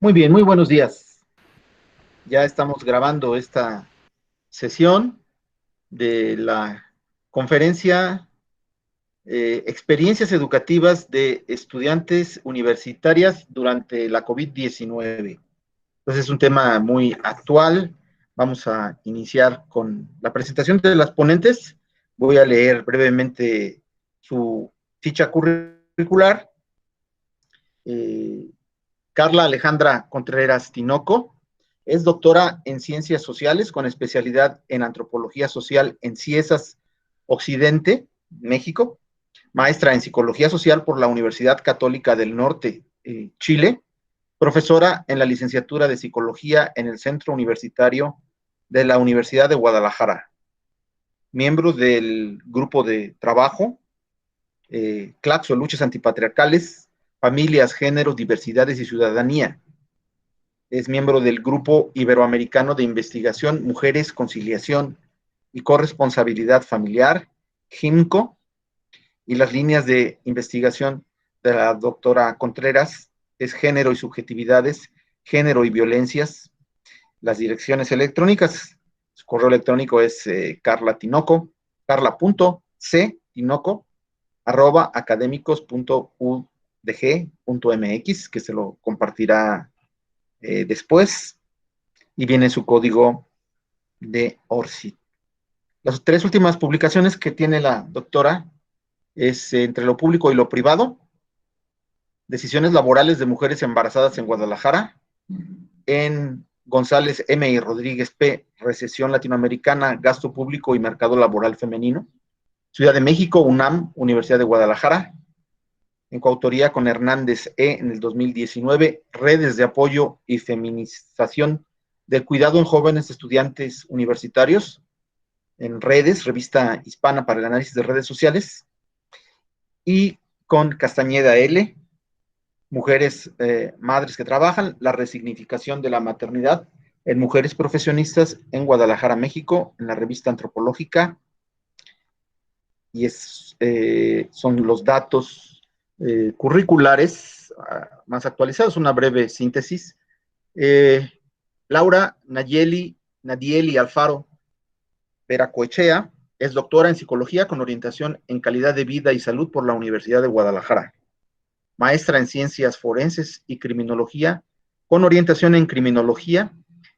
Muy bien, muy buenos días. Ya estamos grabando esta sesión de la conferencia Experiencias educativas de estudiantes universitarias durante la COVID-19. Entonces es un tema muy actual. Vamos a iniciar con la presentación de las ponentes. Voy a leer brevemente su ficha curricular. Eh, Carla Alejandra Contreras Tinoco es doctora en Ciencias Sociales con especialidad en Antropología Social en CIESAS Occidente, México, maestra en Psicología Social por la Universidad Católica del Norte, Chile, profesora en la licenciatura de Psicología en el Centro Universitario de la Universidad de Guadalajara, miembro del grupo de trabajo Claxo, Luchas Antipatriarcales, Familias, Géneros, Diversidades y Ciudadanía. Es miembro del Grupo Iberoamericano de Investigación Mujeres, Conciliación y Corresponsabilidad Familiar, GIMCO, y las líneas de investigación de la doctora Contreras es Género y Subjetividades, Género y Violencias. Las direcciones electrónicas, su correo electrónico es carla.tinoco@academicos.udg.mx, que se lo compartirá después, y viene su código de ORCID. Las tres últimas publicaciones que tiene la doctora es Entre lo público y lo privado, Decisiones laborales de mujeres embarazadas en Guadalajara, en González M. y Rodríguez P. Recesión latinoamericana, gasto público y mercado laboral femenino, Ciudad de México, UNAM, Universidad de Guadalajara, en coautoría con Hernández E. en el 2019, Redes de apoyo y feminización del cuidado en jóvenes estudiantes universitarios, en Redes, revista hispana para el análisis de redes sociales, y con Castañeda L., Mujeres Madres que Trabajan, la resignificación de la maternidad en mujeres profesionistas en Guadalajara, México, en la revista antropológica, y son los datos curriculares más actualizados, una breve síntesis. Laura Nadieli Alfaro Veracoechea es doctora en psicología con orientación en calidad de vida y salud por la Universidad de Guadalajara, maestra en ciencias forenses y criminología con orientación en criminología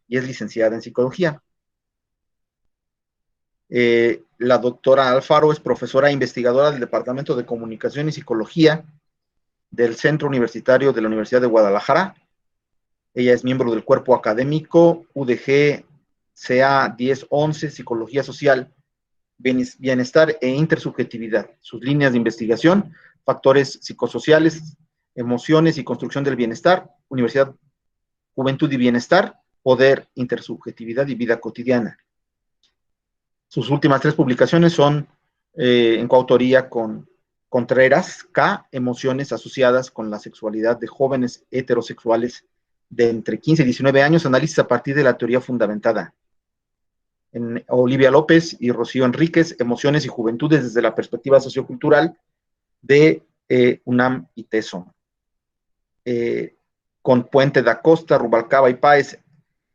y es licenciada en psicología. La doctora Alfaro es profesora e investigadora del Departamento de Comunicación y Psicología del Centro Universitario de la Universidad de Guadalajara. Ella es miembro del cuerpo académico UDG CA 1011, Psicología Social, Bienestar e Intersubjetividad. Sus líneas de investigación, factores psicosociales, emociones y construcción del bienestar, Universidad, Juventud y Bienestar, Poder, Intersubjetividad y Vida Cotidiana. Sus últimas tres publicaciones son en coautoría con Contreras K, Emociones asociadas con la sexualidad de jóvenes heterosexuales de entre 15 y 19 años, análisis a partir de la teoría fundamentada. En Olivia López y Rocío Enríquez, Emociones y Juventudes desde la perspectiva sociocultural de UNAM y TESO. Con Puente da Costa, Rubalcaba y Páez,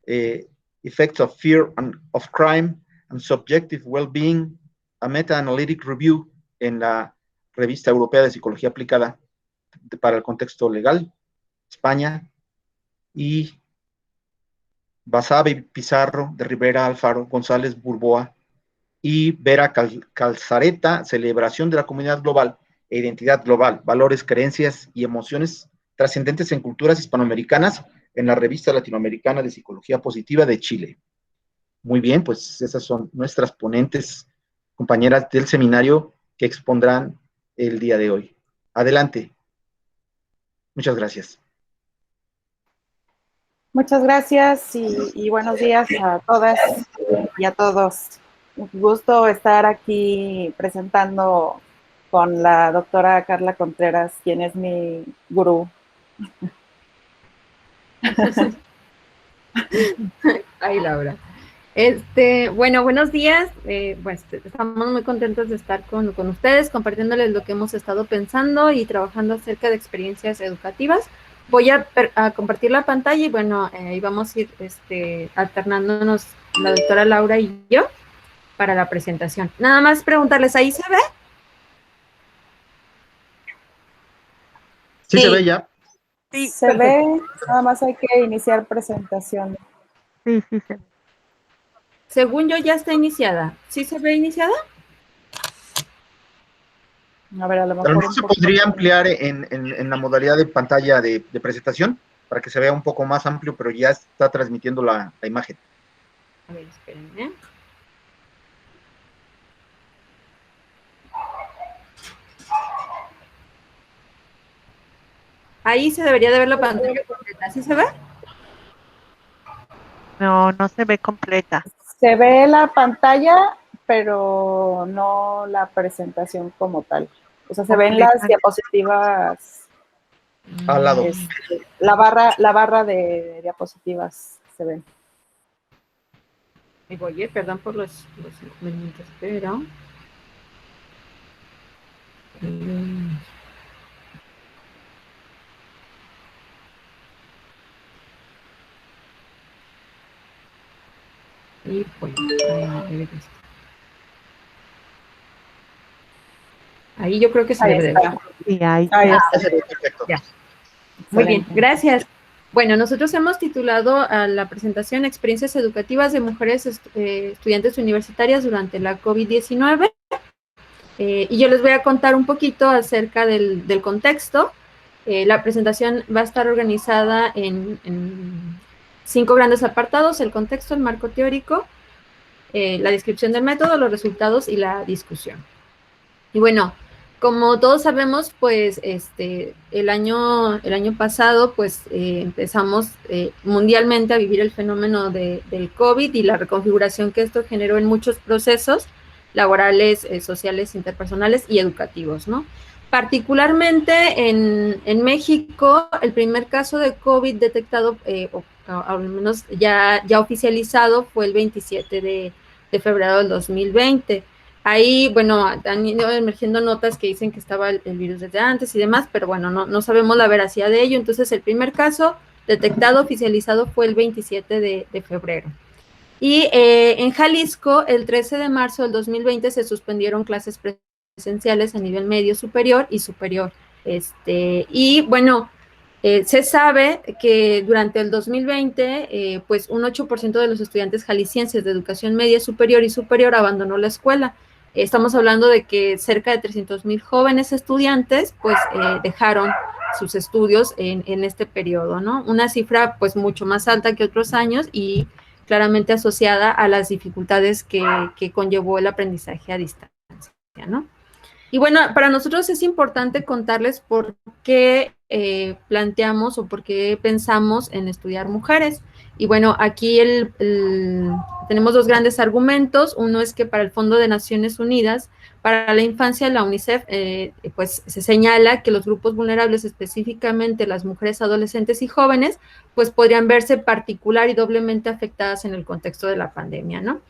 Effects of Fear and of Crime and Subjective Well-Being, a Meta-Analytic Review en la Revista Europea de Psicología Aplicada para el Contexto Legal, España, y Basabe Pizarro, de Rivera Alfaro, González Burboa y Vera Calzareta, Celebración de la Comunidad Global e Identidad Global, Valores, Creencias y Emociones Trascendentes en Culturas Hispanoamericanas en la Revista Latinoamericana de Psicología Positiva de Chile. Muy bien, pues esas son nuestras ponentes, compañeras del seminario que expondrán el día de hoy. Adelante. Muchas gracias. Muchas gracias y buenos días a todas y a todos. Un gusto estar aquí presentando con la doctora Carla Contreras, quien es mi gurú. Ay, Laura. Bueno, buenos días. Pues estamos muy contentos de estar con ustedes, compartiéndoles lo que hemos estado pensando y trabajando acerca de experiencias educativas Voy a compartir la pantalla y bueno, ahí vamos a ir alternándonos la doctora Laura y yo para la presentación. Nada más preguntarles, ¿ahí se ve? Sí, se ve ya. Sí, se ve, nada más hay que iniciar presentación. Sí, sí, se ve. Según yo ya está iniciada. ¿Sí se ve iniciada? A ver, a lo Pero mejor no un se poco. podría ampliar en la modalidad de pantalla de presentación para que se vea un poco más amplio, pero ya está transmitiendo la imagen. A ver, espérenme. Ahí se debería de ver la pantalla completa. ¿Sí se ve? No, no se ve completa. Se ve la pantalla, pero no la presentación como tal. O sea, se ven las Completa. diapositivas, Al lado. la barra de diapositivas se ven. Ahí voy, perdón por los inconvenientes, pero... Y pues, ahí yo creo que se Ahí debe de está. ver. Sí, ahí Ahí está. está. Se ve perfecto. Ya. Muy bien, Excelente. gracias. Bueno, nosotros hemos titulado a la presentación Experiencias educativas de mujeres estudiantes universitarias durante la COVID-19. Y yo les voy a contar un poquito acerca del contexto. La presentación va a estar organizada en 5 grandes apartados: el contexto, el marco teórico, la descripción del método, los resultados y la discusión. Y bueno, como todos sabemos, pues el año pasado, pues empezamos mundialmente a vivir el fenómeno del COVID y la reconfiguración que esto generó en muchos procesos laborales, sociales, interpersonales y educativos, ¿no? Particularmente en México, el primer caso de COVID detectado, o al menos ya oficializado, fue el 27 de febrero del 2020. Ahí, bueno, han ido emergiendo notas que dicen que estaba el virus desde antes y demás, pero bueno, no sabemos la veracidad de ello. Entonces, el primer caso detectado, oficializado, fue el 27 de febrero. Y en Jalisco, el 13 de marzo del 2020 se suspendieron clases presenciales a nivel medio superior y superior. Y bueno, se sabe que durante el 2020, pues un 8% de los estudiantes jaliscienses de educación media superior y superior abandonó la escuela. Estamos hablando de que cerca de 300,000 jóvenes estudiantes pues dejaron sus estudios en este periodo, ¿no? Una cifra pues mucho más alta que otros años y claramente asociada a las dificultades que conllevó el aprendizaje a distancia, ¿no? Y bueno, para nosotros es importante contarles por qué planteamos o por qué pensamos en estudiar mujeres. Y bueno, aquí tenemos 2 grandes argumentos. Uno es que para el Fondo de Naciones Unidas para la Infancia, la UNICEF, pues se señala que los grupos vulnerables, específicamente las mujeres, adolescentes y jóvenes, pues podrían verse particular y doblemente afectadas en el contexto de la pandemia, ¿no?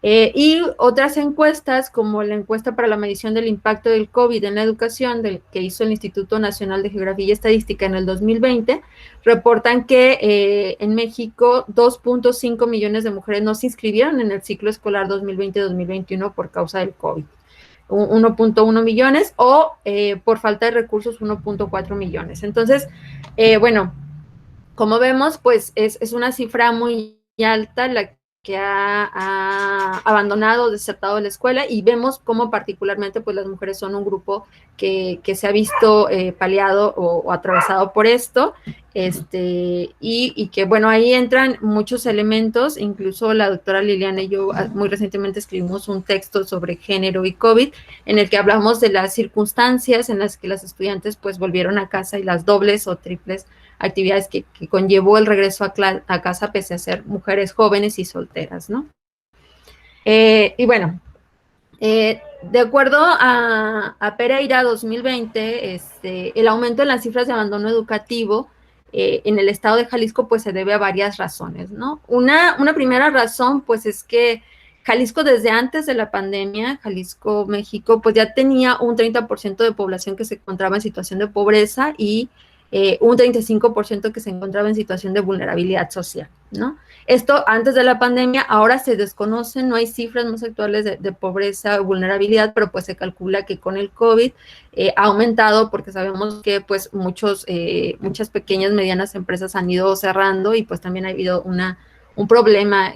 Y otras encuestas, como la encuesta para la medición del impacto del COVID en la educación, que hizo el Instituto Nacional de Geografía y Estadística en el 2020, reportan que en México 2.5 millones de mujeres no se inscribieron en el ciclo escolar 2020-2021 por causa del COVID. 1.1 millones o por falta de recursos 1.4 millones. Entonces, bueno, como vemos, pues es una cifra muy alta la que ha abandonado, desertado la escuela, y vemos cómo particularmente pues las mujeres son un grupo que se ha visto paliado o atravesado por esto, y que bueno, ahí entran muchos elementos. Incluso la doctora Liliana y yo muy recientemente escribimos un texto sobre género y COVID, en el que hablamos de las circunstancias en las que las estudiantes pues volvieron a casa y las dobles o triples actividades que conllevó el regreso a casa pese a ser mujeres jóvenes y solteras, ¿no? Y bueno, de acuerdo a Pereira 2020, el aumento en las cifras de abandono educativo en el estado de Jalisco pues se debe a varias razones, ¿no? Una primera razón pues es que Jalisco desde antes de la pandemia, Jalisco, México, pues ya tenía un 30% de población que se encontraba en situación de pobreza y un 35% que se encontraba en situación de vulnerabilidad social, ¿no? Esto antes de la pandemia, ahora se desconocen, no hay cifras más actuales de pobreza o vulnerabilidad, pero pues se calcula que con el COVID ha aumentado porque sabemos que pues muchas pequeñas, medianas empresas han ido cerrando y pues también ha habido un problema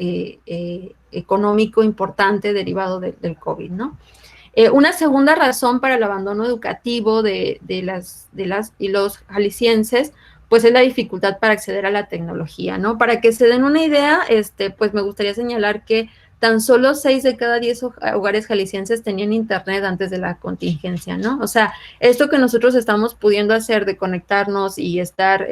económico importante derivado del COVID, ¿no? Una segunda razón para el abandono educativo de las y los jaliscienses, pues es la dificultad para acceder a la tecnología, ¿no? Para que se den una idea, pues me gustaría señalar que tan solo 6 de cada 10 hogares jaliscienses tenían internet antes de la contingencia, ¿no? O sea, esto que nosotros estamos pudiendo hacer de conectarnos y estar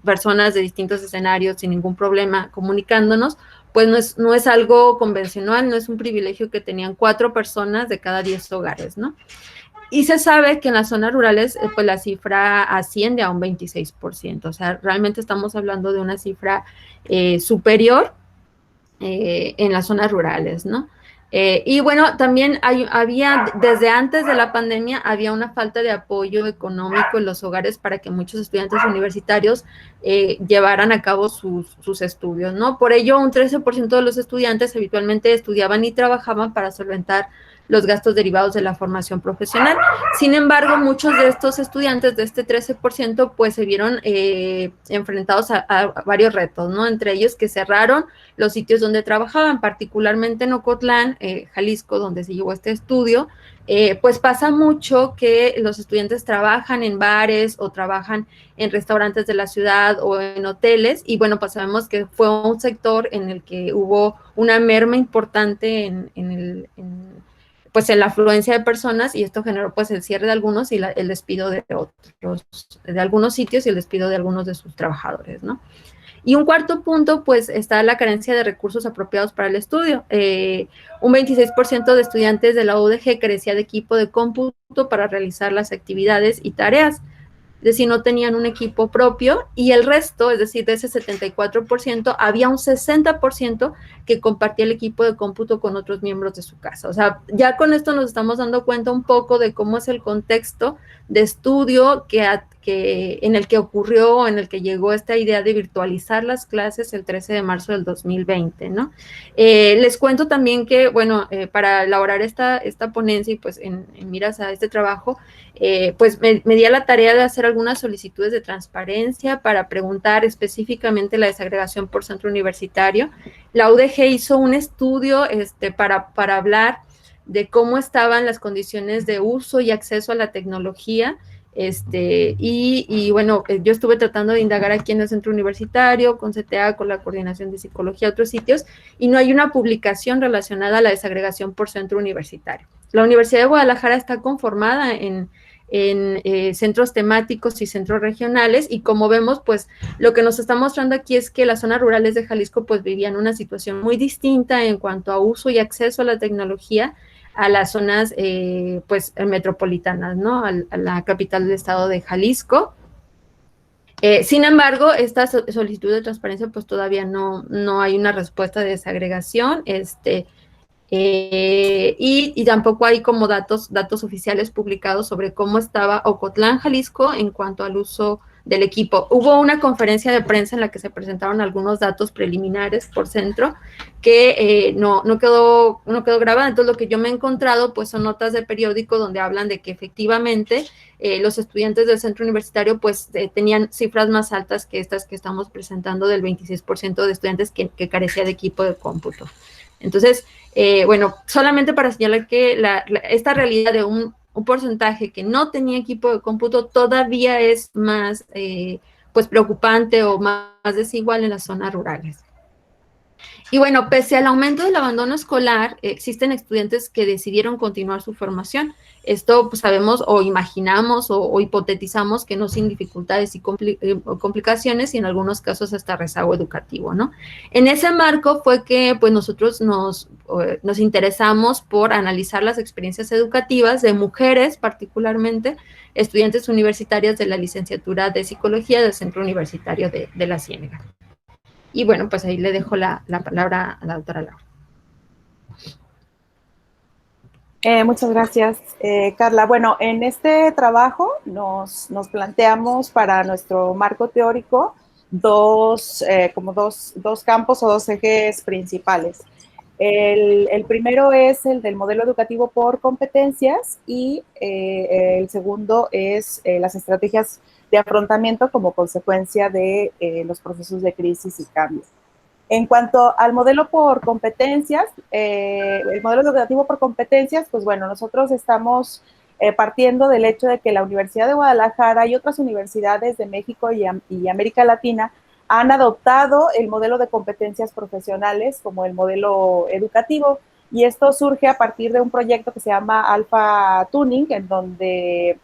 personas de distintos escenarios sin ningún problema comunicándonos, pues no es algo convencional, no es un privilegio que tenían 4 personas de cada 10 hogares, ¿no? Y se sabe que en las zonas rurales, pues la cifra asciende a un 26%, o sea, realmente estamos hablando de una cifra superior en las zonas rurales, ¿no? Y bueno, también había, desde antes de la pandemia, había una falta de apoyo económico en los hogares para que muchos estudiantes universitarios llevaran a cabo sus estudios, ¿no? Por ello, un 13% de los estudiantes habitualmente estudiaban y trabajaban para solventar los gastos derivados de la formación profesional. Sin embargo, muchos de estos estudiantes, de este 13%, pues se vieron enfrentados a varios retos, ¿no? Entre ellos que cerraron los sitios donde trabajaban, particularmente en Ocotlán, Jalisco, donde se llevó este estudio. Pues pasa mucho que los estudiantes trabajan en bares o trabajan en restaurantes de la ciudad o en hoteles, y bueno, pues sabemos que fue un sector en el que hubo una merma importante pues en la afluencia de personas, y esto generó pues el cierre de algunos y el despido de otros, de algunos sitios y el despido de algunos de sus trabajadores, ¿no? Y un cuarto punto, pues, está la carencia de recursos apropiados para el estudio. Un 26% de estudiantes de la UDG carecía de equipo de cómputo para realizar las actividades y tareas. Es decir, no tenían un equipo propio, y el resto, es decir, de ese 74%, había un 60% que compartía el equipo de cómputo con otros miembros de su casa. O sea, ya con esto nos estamos dando cuenta un poco de cómo es el contexto de estudio en el que ocurrió, en el que llegó esta idea de virtualizar las clases el 13 de marzo del 2020, ¿no? Les cuento también que, bueno, para elaborar esta ponencia y pues en miras a este trabajo, pues me di a la tarea de hacer algunas solicitudes de transparencia para preguntar específicamente la desagregación por centro universitario. La UDG hizo un estudio para hablar de cómo estaban las condiciones de uso y acceso a la tecnología. Y bueno, yo estuve tratando de indagar aquí en el centro universitario, con CTA, con la Coordinación de Psicología, otros sitios, y no hay una publicación relacionada a la desagregación por centro universitario. La Universidad de Guadalajara está conformada en centros temáticos y centros regionales, y como vemos, pues lo que nos está mostrando aquí es que las zonas rurales de Jalisco pues vivían una situación muy distinta en cuanto a uso y acceso a la tecnología a las zonas pues metropolitanas, ¿no? A la capital del estado de Jalisco. Sin embargo, esta solicitud de transparencia pues todavía no hay una respuesta de desagregación, y tampoco hay como datos oficiales publicados sobre cómo estaba Ocotlán, Jalisco, en cuanto al uso del equipo. Hubo una conferencia de prensa en la que se presentaron algunos datos preliminares por centro que no quedó grabada. Entonces, lo que yo me he encontrado pues son notas de periódico donde hablan de que efectivamente los estudiantes del centro universitario pues tenían cifras más altas que estas que estamos presentando, del 26% de estudiantes que carecía de equipo de cómputo. Entonces, bueno, solamente para señalar que esta realidad de un porcentaje que no tenía equipo de cómputo todavía es más pues preocupante o más desigual en las zonas rurales. Y bueno, pese al aumento del abandono escolar, existen estudiantes que decidieron continuar su formación. Esto pues, sabemos o imaginamos o hipotetizamos que no sin dificultades y complicaciones, y en algunos casos hasta rezago educativo, ¿no? En ese marco fue que pues nosotros nos interesamos por analizar las experiencias educativas de mujeres, particularmente estudiantes universitarias de la licenciatura de Psicología del Centro Universitario de La Ciénega. Y bueno, pues ahí le dejo la palabra a la doctora Laura. Muchas gracias, Carla. Bueno, en este trabajo nos planteamos para nuestro marco teórico dos campos o dos ejes principales. El primero es el del modelo educativo por competencias y el segundo es las estrategias de afrontamiento como consecuencia de los procesos de crisis y cambios. En cuanto al modelo por competencias, el modelo educativo por competencias, pues bueno, nosotros estamos partiendo del hecho de que la Universidad de Guadalajara y otras universidades de México y América Latina han adoptado el modelo de competencias profesionales como el modelo educativo, y esto surge a partir de un proyecto que se llama Alpha Tuning, en donde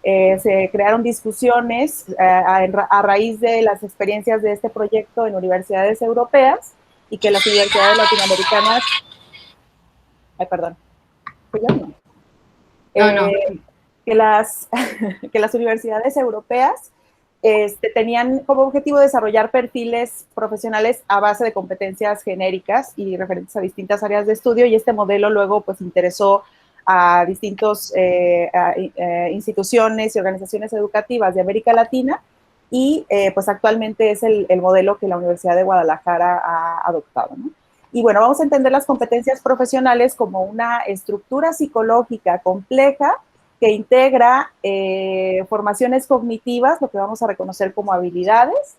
se crearon discusiones a raíz de las experiencias de este proyecto en universidades europeas y que las universidades latinoamericanas, ay, perdón, No. Que las universidades europeas tenían como objetivo desarrollar perfiles profesionales a base de competencias genéricas y referentes a distintas áreas de estudio, y este modelo luego pues interesó a distintos instituciones y organizaciones educativas de América Latina, y pues actualmente es el modelo que la Universidad de Guadalajara ha adoptado, ¿no? Y bueno, vamos a entender las competencias profesionales como una estructura psicológica compleja que integra formaciones cognitivas, lo que vamos a reconocer como habilidades,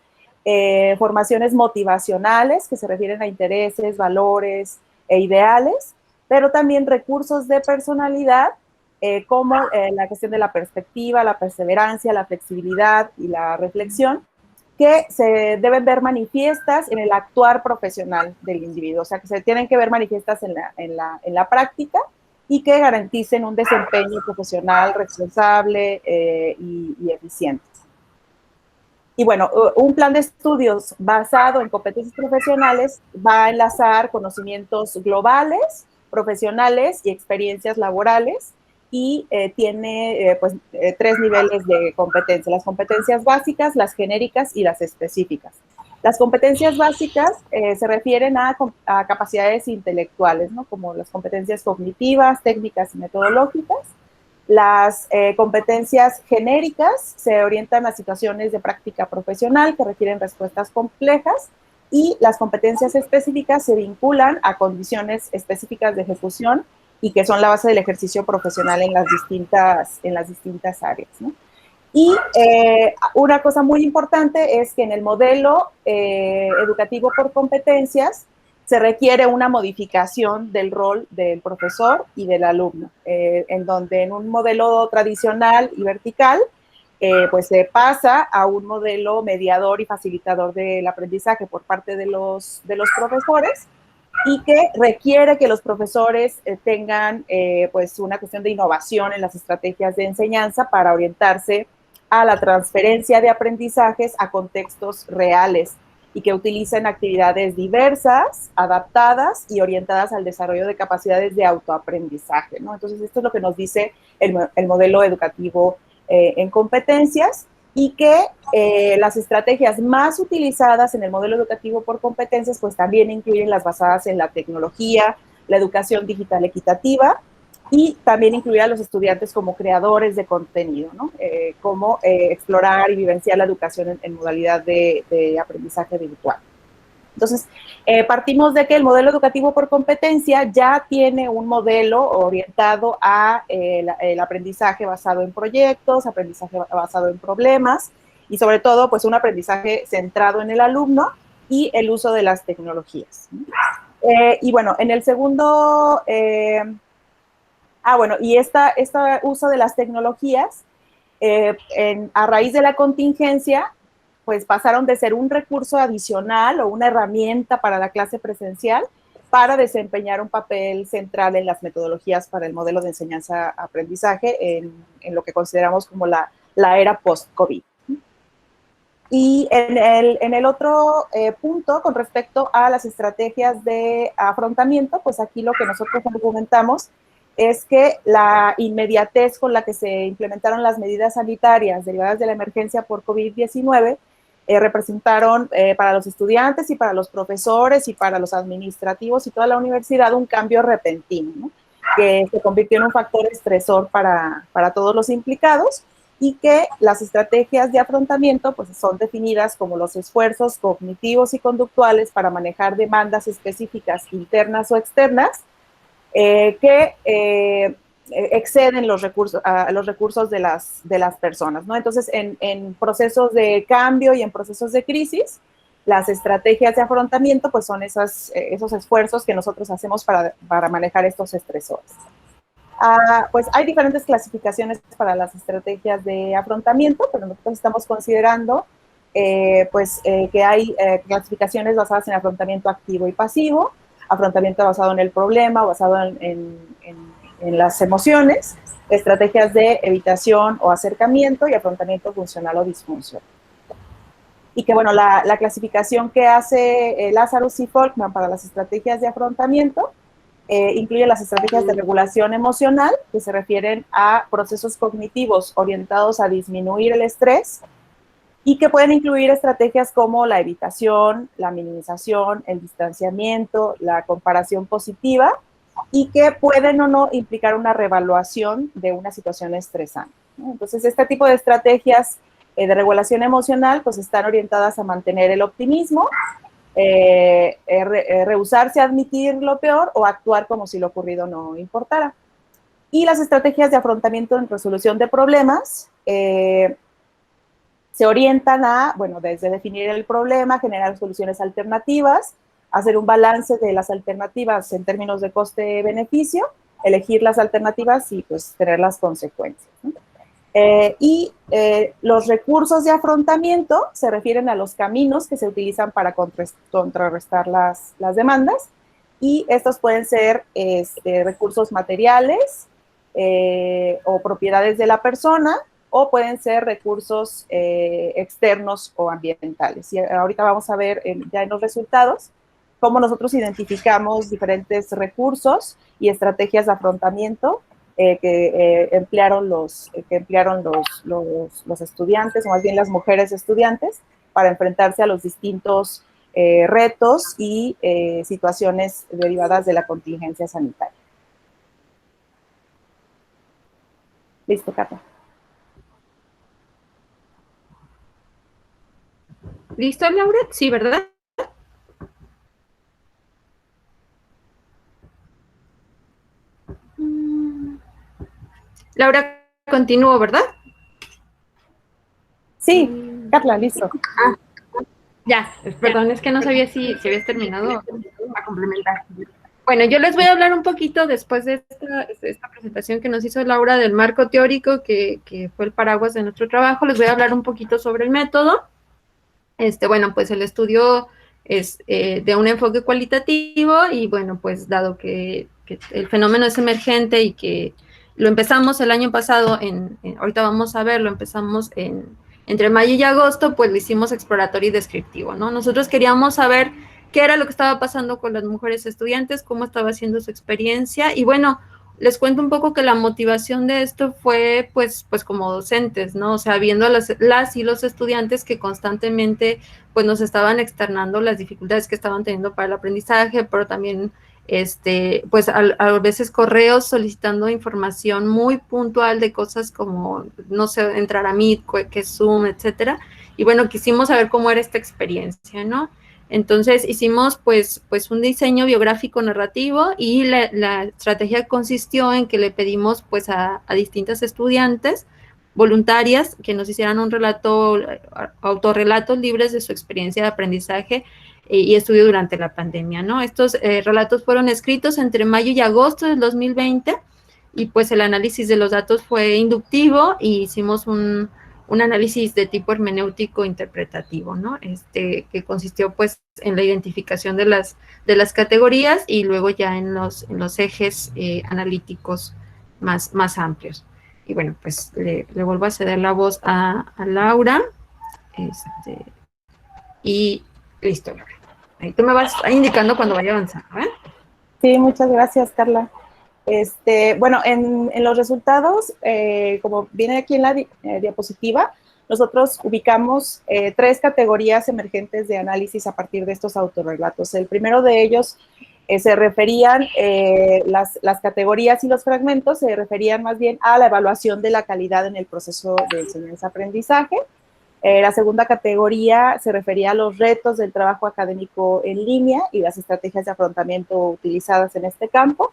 formaciones motivacionales, que se refieren a intereses, valores e ideales, pero también recursos de personalidad, como la cuestión de la perspectiva, la perseverancia, la flexibilidad y la reflexión, que se deben ver manifiestas en el actuar profesional del individuo, o sea, que se tienen que ver manifiestas en la práctica, y que garanticen un desempeño profesional responsable y eficiente. Y bueno, un plan de estudios basado en competencias profesionales va a enlazar conocimientos globales, profesionales y experiencias laborales, y tiene tres niveles de competencia: las competencias básicas, las genéricas y las específicas. Las competencias básicas se refieren a capacidades intelectuales, ¿no? Como las competencias cognitivas, técnicas y metodológicas. Las competencias genéricas se orientan a situaciones de práctica profesional que requieren respuestas complejas, y las competencias específicas se vinculan a condiciones específicas de ejecución y que son la base del ejercicio profesional en las distintas áreas, ¿no? Y una cosa muy importante es que en el modelo educativo por competencias se requiere una modificación del rol del profesor y del alumno, en donde en un modelo tradicional y vertical, pues se pasa a un modelo mediador y facilitador del aprendizaje por parte de los profesores, y que requiere que los profesores tengan pues una cuestión de innovación en las estrategias de enseñanza para orientarse a la transferencia de aprendizajes a contextos reales, y que utilicen actividades diversas, adaptadas y orientadas al desarrollo de capacidades de autoaprendizaje, ¿no? Entonces, esto es lo que nos dice el modelo educativo en competencias, y que las estrategias más utilizadas en el modelo educativo por competencias pues también incluyen las basadas en la tecnología, la educación digital equitativa, y también incluir a los estudiantes como creadores de contenido, ¿no? Como explorar y vivenciar la educación en modalidad de aprendizaje virtual. Entonces, partimos de que el modelo educativo por competencia ya tiene un modelo orientado a el aprendizaje basado en proyectos, aprendizaje basado en problemas, y sobre todo, pues un aprendizaje centrado en el alumno y el uso de las tecnologías. Y bueno, en el segundo... y este uso de las tecnologías, a raíz de la contingencia, pues pasaron de ser un recurso adicional o una herramienta para la clase presencial para desempeñar un papel central en las metodologías para el modelo de enseñanza-aprendizaje en lo que consideramos como la era post-COVID. Y en el otro punto, con respecto a las estrategias de afrontamiento, pues aquí lo que nosotros argumentamos es que la inmediatez con la que se implementaron las medidas sanitarias derivadas de la emergencia por COVID-19 representaron para los estudiantes y para los profesores y para los administrativos y toda la universidad un cambio repentino, ¿no? que se convirtió en un factor estresor para todos los implicados, y que las estrategias de afrontamiento pues, son definidas como los esfuerzos cognitivos y conductuales para manejar demandas específicas internas o externas que exceden los recursos de las personas, ¿no? Entonces, en procesos de cambio y en procesos de crisis, las estrategias de afrontamiento pues son esos esfuerzos que nosotros hacemos para manejar estos estresores. Pues hay diferentes clasificaciones para las estrategias de afrontamiento, pero nosotros estamos considerando que hay clasificaciones basadas en afrontamiento activo y pasivo, afrontamiento basado en el problema, basado en las emociones, estrategias de evitación o acercamiento y afrontamiento funcional o disfuncional. Y que, bueno, la clasificación que hace Lazarus y Folkman para las estrategias de afrontamiento incluye las estrategias de regulación emocional, que se refieren a procesos cognitivos orientados a disminuir el estrés, y que pueden incluir estrategias como la evitación, la minimización, el distanciamiento, la comparación positiva, y que pueden o no implicar una reevaluación de una situación estresante, ¿no? Entonces, este tipo de estrategias de regulación emocional pues están orientadas a mantener el optimismo, rehusarse a admitir lo peor o actuar como si lo ocurrido no importara. Y las estrategias de afrontamiento en resolución de problemas se orientan a, bueno, desde definir el problema, generar soluciones alternativas, hacer un balance de las alternativas en términos de coste-beneficio, elegir las alternativas y pues tener las consecuencias, ¿no? Los recursos de afrontamiento se refieren a los caminos que se utilizan para contrarrestar las demandas, y estos pueden ser recursos materiales o propiedades de la persona, o pueden ser recursos externos o ambientales. Y ahorita vamos a ver ya en los resultados cómo nosotros identificamos diferentes recursos y estrategias de afrontamiento que emplearon los estudiantes, o más bien las mujeres estudiantes, para enfrentarse a los distintos retos y situaciones derivadas de la contingencia sanitaria. Listo, Carla. ¿Listo, Laura? Sí, ¿verdad? Laura, continúo, ¿verdad? Sí, Carla, listo. Ya, perdón, es que no sabía si habías terminado a complementar. Bueno, yo les voy a hablar un poquito después de esta presentación que nos hizo Laura del marco teórico, que fue el paraguas de nuestro trabajo. Les voy a hablar un poquito sobre el método. Bueno, pues el estudio es de un enfoque cualitativo, y bueno, pues dado que el fenómeno es emergente y que lo empezamos el año pasado, ahorita vamos a ver, lo empezamos entre mayo y agosto, pues lo hicimos exploratorio y descriptivo, ¿no? Nosotros queríamos saber qué era lo que estaba pasando con las mujeres estudiantes, cómo estaba siendo su experiencia, y bueno, les cuento un poco que la motivación de esto fue, pues como docentes, ¿no? O sea, viendo las y los estudiantes que constantemente, pues, nos estaban externando las dificultades que estaban teniendo para el aprendizaje, pero también, pues, a veces correos solicitando información muy puntual de cosas como, no sé, entrar a Meet, que es Zoom, etcétera. Y bueno, quisimos saber cómo era esta experiencia, ¿no? Entonces hicimos pues un diseño biográfico narrativo, y la estrategia consistió en que le pedimos pues a distintas estudiantes voluntarias que nos hicieran un autorrelatos libres de su experiencia de aprendizaje y estudio durante la pandemia, ¿no? Estos relatos fueron escritos entre mayo y agosto del 2020, y pues el análisis de los datos fue inductivo, y hicimos un análisis de tipo hermenéutico interpretativo, ¿no? Que consistió pues en la identificación de las categorías, y luego ya en los ejes analíticos más amplios. Y bueno, pues le vuelvo a ceder la voz a Laura. Y listo, Laura. Ahí tú me vas indicando cuando vaya avanzando, ¿eh? Sí, muchas gracias, Carla. Bueno, en los resultados, como viene aquí en la diapositiva, nosotros ubicamos 3 categorías emergentes de análisis a partir de estos autorrelatos. El primero de ellos se referían, las categorías y los fragmentos se referían más bien a la evaluación de la calidad en el proceso de enseñanza-aprendizaje. La segunda categoría se refería a los retos del trabajo académico en línea y las estrategias de afrontamiento utilizadas en este campo.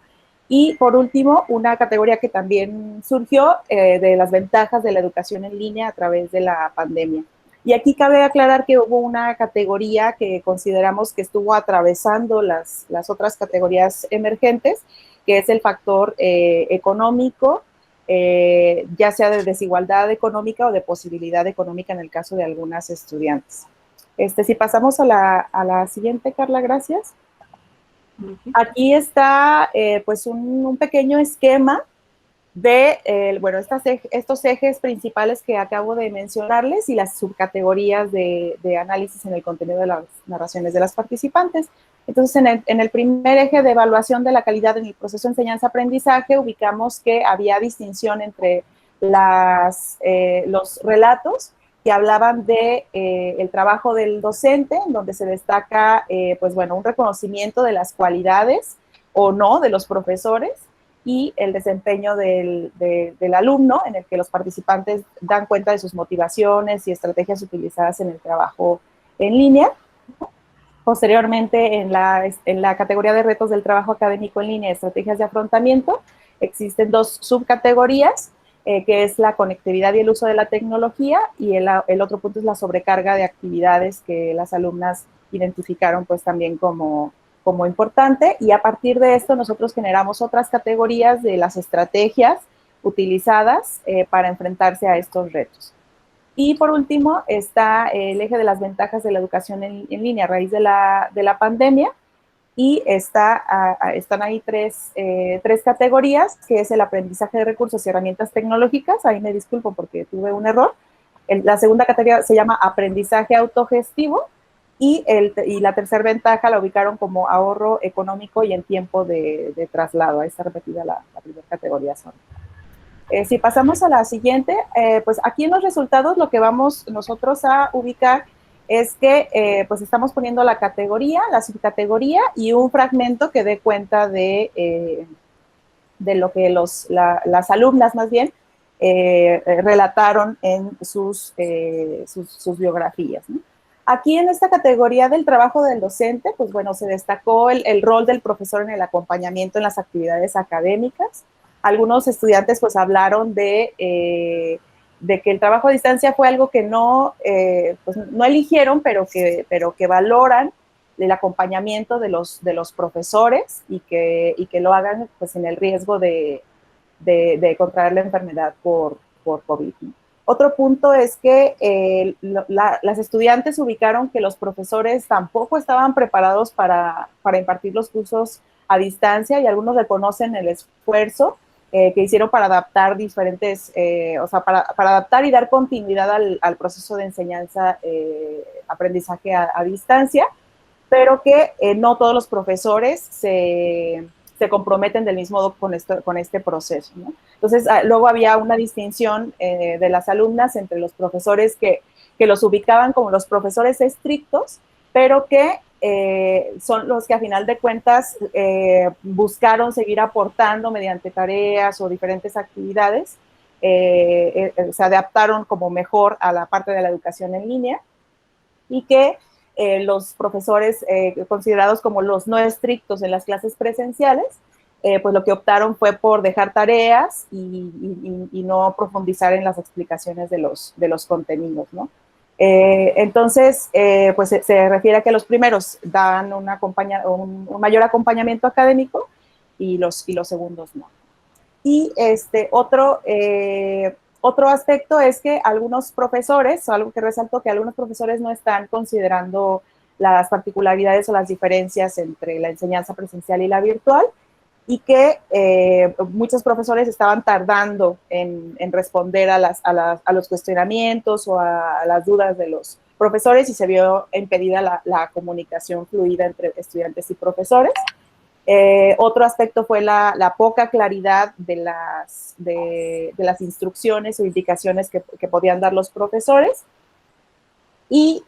Y por último, una categoría que también surgió de las ventajas de la educación en línea a través de la pandemia. Y aquí cabe aclarar que hubo una categoría que consideramos que estuvo atravesando las otras categorías emergentes, que es el factor económico, ya sea de desigualdad económica o de posibilidad económica en el caso de algunas estudiantes. Si pasamos a la siguiente, Carla, gracias. Aquí está pues un pequeño esquema de, bueno, estos ejes principales que acabo de mencionarles y las subcategorías de análisis en el contenido de las narraciones de las participantes. Entonces, en el primer eje de evaluación de la calidad en el proceso de enseñanza-aprendizaje, ubicamos que había distinción entre los relatos que hablaban de el trabajo del docente, en donde se destaca, pues bueno, un reconocimiento de las cualidades o no de los profesores, y el desempeño del alumno, en el que los participantes dan cuenta de sus motivaciones y estrategias utilizadas en el trabajo en línea. Posteriormente, en la categoría de retos del trabajo académico en línea, estrategias de afrontamiento, existen dos subcategorías, que es la conectividad y el uso de la tecnología, y el otro punto es la sobrecarga de actividades que las alumnas identificaron pues también como importante, y a partir de esto nosotros generamos otras categorías de las estrategias utilizadas para enfrentarse a estos retos. Y por último está el eje de las ventajas de la educación en línea a raíz de la pandemia, y están ahí tres categorías, que es el aprendizaje de recursos y herramientas tecnológicas. Ahí me disculpo porque tuve un error. La segunda categoría se llama aprendizaje autogestivo, y la tercera ventaja la ubicaron como ahorro económico y en tiempo de traslado. Ahí está repetida la primera categoría. Si pasamos a la siguiente, pues aquí en los resultados lo que vamos nosotros a ubicar es que pues estamos poniendo la categoría, la subcategoría y un fragmento que dé cuenta de lo que las alumnas más bien relataron en sus biografías, ¿no? Aquí en esta categoría del trabajo del docente, pues bueno, se destacó el rol del profesor en el acompañamiento en las actividades académicas. Algunos estudiantes pues hablaron de que el trabajo a distancia fue algo que pues, no eligieron, pero que valoran el acompañamiento de los profesores, y que lo hagan pues sin el riesgo de contraer la enfermedad por COVID. Otro punto es que las estudiantes ubicaron que los profesores tampoco estaban preparados para impartir los cursos a distancia, y algunos reconocen el esfuerzo que hicieron para adaptar para adaptar y dar continuidad al proceso de enseñanza, aprendizaje a distancia, pero que no todos los profesores se comprometen del mismo modo con este proceso, ¿no? Entonces, luego había una distinción de las alumnas entre los profesores que los ubicaban como los profesores estrictos, pero que son los que a final de cuentas buscaron seguir aportando mediante tareas o diferentes actividades, se adaptaron como mejor a la parte de la educación en línea, y que los profesores considerados como los no estrictos en las clases presenciales, pues lo que optaron fue por dejar tareas y no profundizar en las explicaciones de los contenidos, ¿no? Entonces, pues se refiere a que los primeros dan un mayor acompañamiento académico y los segundos no. Y otro aspecto es que algunos profesores, algo que resaltó, que algunos profesores no están considerando las particularidades o las diferencias entre la enseñanza presencial y la virtual, y que muchos profesores estaban tardando en responder a los cuestionamientos o a las dudas de los profesores, y se vio impedida la comunicación fluida entre estudiantes y profesores. Otro aspecto fue la poca claridad de las instrucciones o indicaciones que podían dar los profesores. Y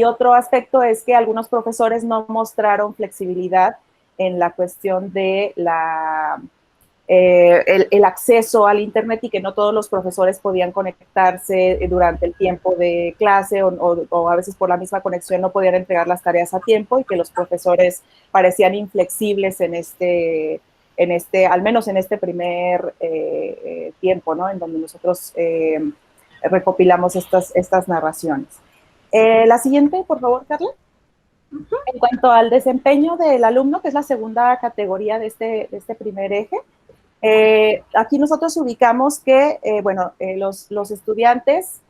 otro aspecto es que algunos profesores no mostraron flexibilidad en la cuestión de el acceso al Internet y que no todos los profesores podían conectarse durante el tiempo de clase o a veces por la misma conexión no podían entregar las tareas a tiempo y que los profesores parecían inflexibles al menos en este primer tiempo, ¿no? En donde nosotros recopilamos estas narraciones. La siguiente, por favor, Carla. En cuanto al desempeño del alumno, que es la segunda categoría de este primer eje, aquí nosotros ubicamos que, los estudiantes,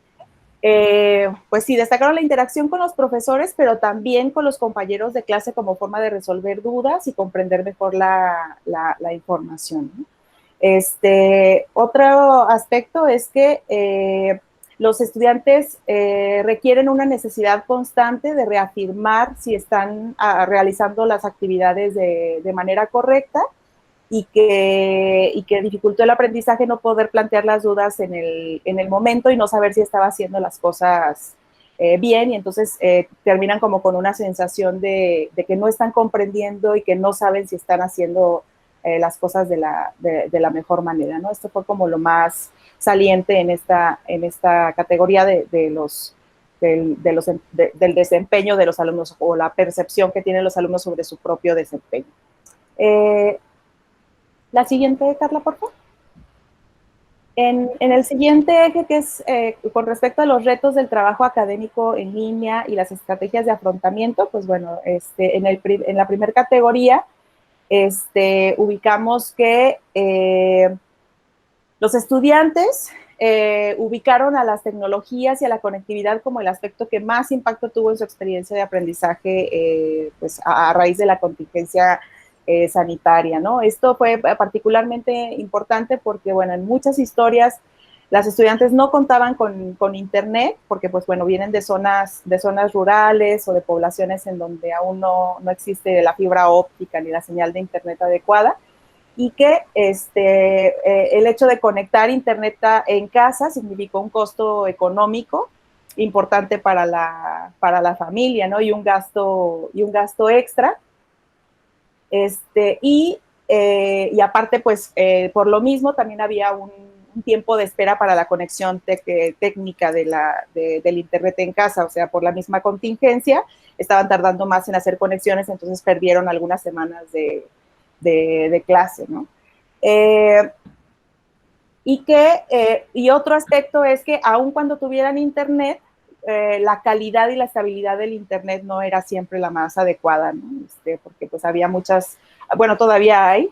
pues sí, destacaron la interacción con los profesores, pero también con los compañeros de clase como forma de resolver dudas y comprender mejor la información, ¿no? Otro aspecto es que los estudiantes requieren una necesidad constante de reafirmar si están realizando las actividades de manera correcta y que dificultó el aprendizaje no poder plantear las dudas en el momento y no saber si estaba haciendo las cosas bien, y entonces terminan como con una sensación de que no están comprendiendo y que no saben si están haciendo las cosas de la mejor manera, ¿no? Esto fue como lo más saliente en esta categoría del desempeño de los alumnos o la percepción que tienen los alumnos sobre su propio desempeño. La siguiente, Carla, por favor. En el siguiente eje, que es con respecto a los retos del trabajo académico en línea y las estrategias de afrontamiento, pues bueno, en la primera categoría ubicamos que los estudiantes ubicaron a las tecnologías y a la conectividad como el aspecto que más impacto tuvo en su experiencia de aprendizaje, pues a raíz de la contingencia sanitaria, ¿no? Esto fue particularmente importante porque, bueno, en muchas historias las estudiantes no contaban con internet porque, pues, bueno, vienen de zonas rurales o de poblaciones en donde aún no existe la fibra óptica ni la señal de internet adecuada, y que el hecho de conectar internet en casa significó un costo económico importante para la familia, ¿no? Y un gasto extra. Y aparte, pues, por lo mismo, también había un tiempo de espera para la conexión técnica del internet en casa, o sea, por la misma contingencia, estaban tardando más en hacer conexiones, entonces perdieron algunas semanas de clase, ¿no? Y otro aspecto es que aun cuando tuvieran internet, la calidad y la estabilidad del internet no era siempre la más adecuada, ¿no? Porque pues había muchas, bueno, todavía hay,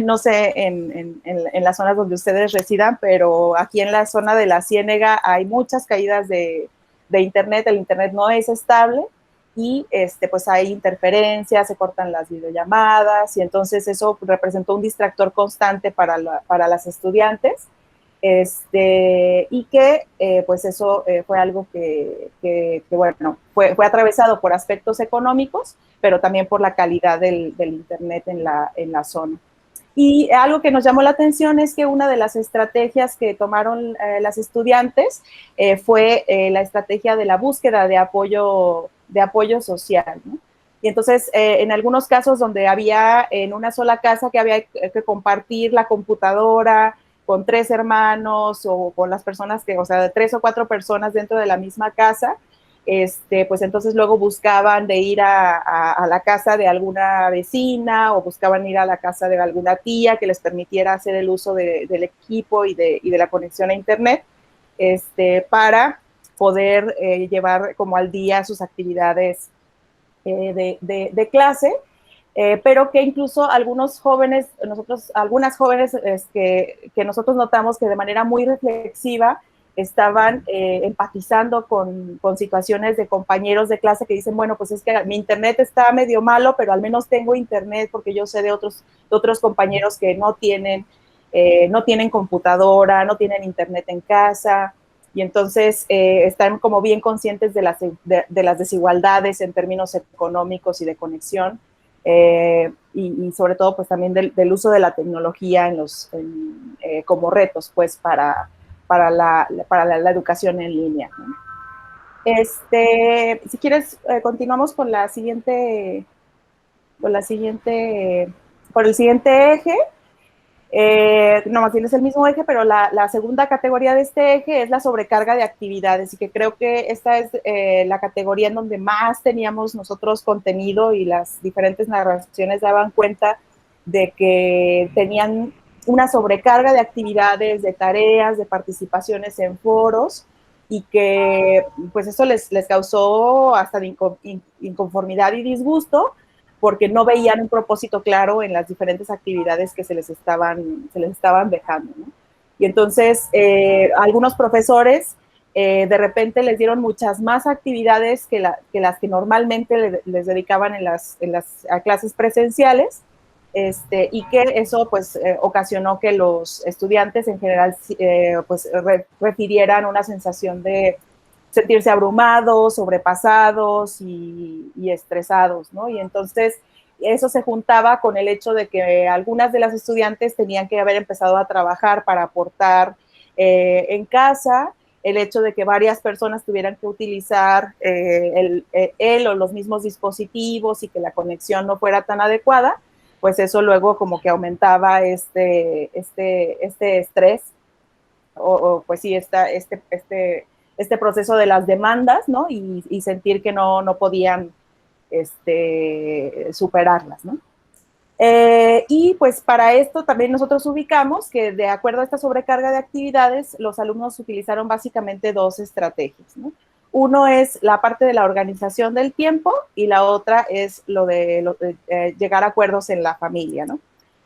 no sé en las zonas donde ustedes residan, pero aquí en la zona de la Ciénega hay muchas caídas de internet, el internet no es estable y pues hay interferencias, se cortan las videollamadas y entonces eso representó un distractor constante para las estudiantes. Y que pues eso fue algo que bueno, fue atravesado por aspectos económicos, pero también por la calidad del internet en la zona. Y algo que nos llamó la atención es que una de las estrategias que tomaron las estudiantes fue la estrategia de la búsqueda de apoyo social, ¿no? Y entonces, en algunos casos donde había en una sola casa que había que compartir la computadora con 3 hermanos o con las personas o sea, 3 o 4 personas dentro de la misma casa, pues entonces luego buscaban de ir a la casa de alguna vecina o buscaban ir a la casa de alguna tía que les permitiera hacer el uso del equipo y de la conexión a internet, para poder llevar como al día sus actividades de clase. Pero que incluso algunas jóvenes que nosotros notamos que de manera muy reflexiva estaban empatizando con situaciones de compañeros de clase que dicen, bueno, pues es que mi internet está medio malo, pero al menos tengo internet porque yo sé de otros compañeros que no tienen computadora, no tienen internet en casa, y entonces están como bien conscientes de las desigualdades en términos económicos y de conexión. Y sobre todo pues también del uso de la tecnología como retos pues para la educación en línea, ¿no? Si quieres, continuamos con la siguiente, con la siguiente, por el siguiente eje. No, más bien es el mismo eje, pero la segunda categoría de este eje es la sobrecarga de actividades, y que creo que esta es la categoría en donde más teníamos nosotros contenido, y las diferentes narraciones daban cuenta de que tenían una sobrecarga de actividades, de tareas, de participaciones en foros, y que pues eso les causó hasta de inconformidad y disgusto, porque no veían un propósito claro en las diferentes actividades que se les estaban dejando, ¿no? Y entonces algunos profesores de repente les dieron muchas más actividades que las que normalmente les dedicaban en las a clases presenciales, y que eso pues ocasionó que los estudiantes en general pues refirieran una sensación de sentirse abrumados, sobrepasados y estresados, ¿no? Y entonces eso se juntaba con el hecho de que algunas de las estudiantes tenían que haber empezado a trabajar para aportar en casa, el hecho de que varias personas tuvieran que utilizar él o los mismos dispositivos, y que la conexión no fuera tan adecuada, pues eso luego como que aumentaba este estrés, o pues sí, este proceso de las demandas, ¿no? Y sentir que no podían superarlas, ¿no? Y pues para esto también nosotros ubicamos que, de acuerdo a esta sobrecarga de actividades, los alumnos utilizaron básicamente dos estrategias, ¿no? Uno es la parte de la organización del tiempo, y la otra es lo de llegar a acuerdos en la familia, ¿no?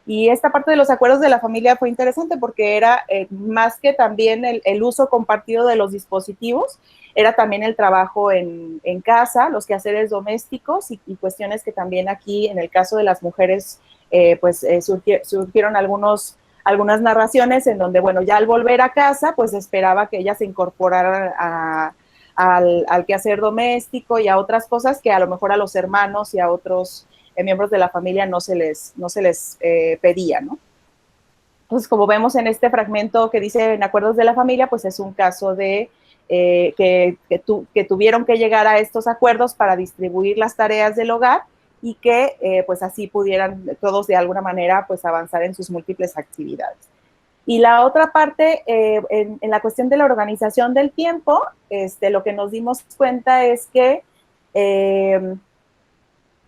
Y esta parte de los acuerdos de la familia fue interesante porque era más que también el uso compartido de los dispositivos, era también el trabajo en casa, los quehaceres domésticos, y cuestiones que también aquí, en el caso de las mujeres, pues surgieron algunas narraciones en donde, bueno, ya al volver a casa, pues esperaba que ellas se incorporaran al quehacer doméstico y a otras cosas que a lo mejor a los hermanos y a otros miembros de la familia no se les pedía, ¿no? Entonces, como vemos en este fragmento que dice en acuerdos de la familia, pues es un caso de que tuvieron que llegar a estos acuerdos para distribuir las tareas del hogar, y que pues así pudieran todos de alguna manera pues avanzar en sus múltiples actividades. Y la otra parte, en la cuestión de la organización del tiempo, lo que nos dimos cuenta es que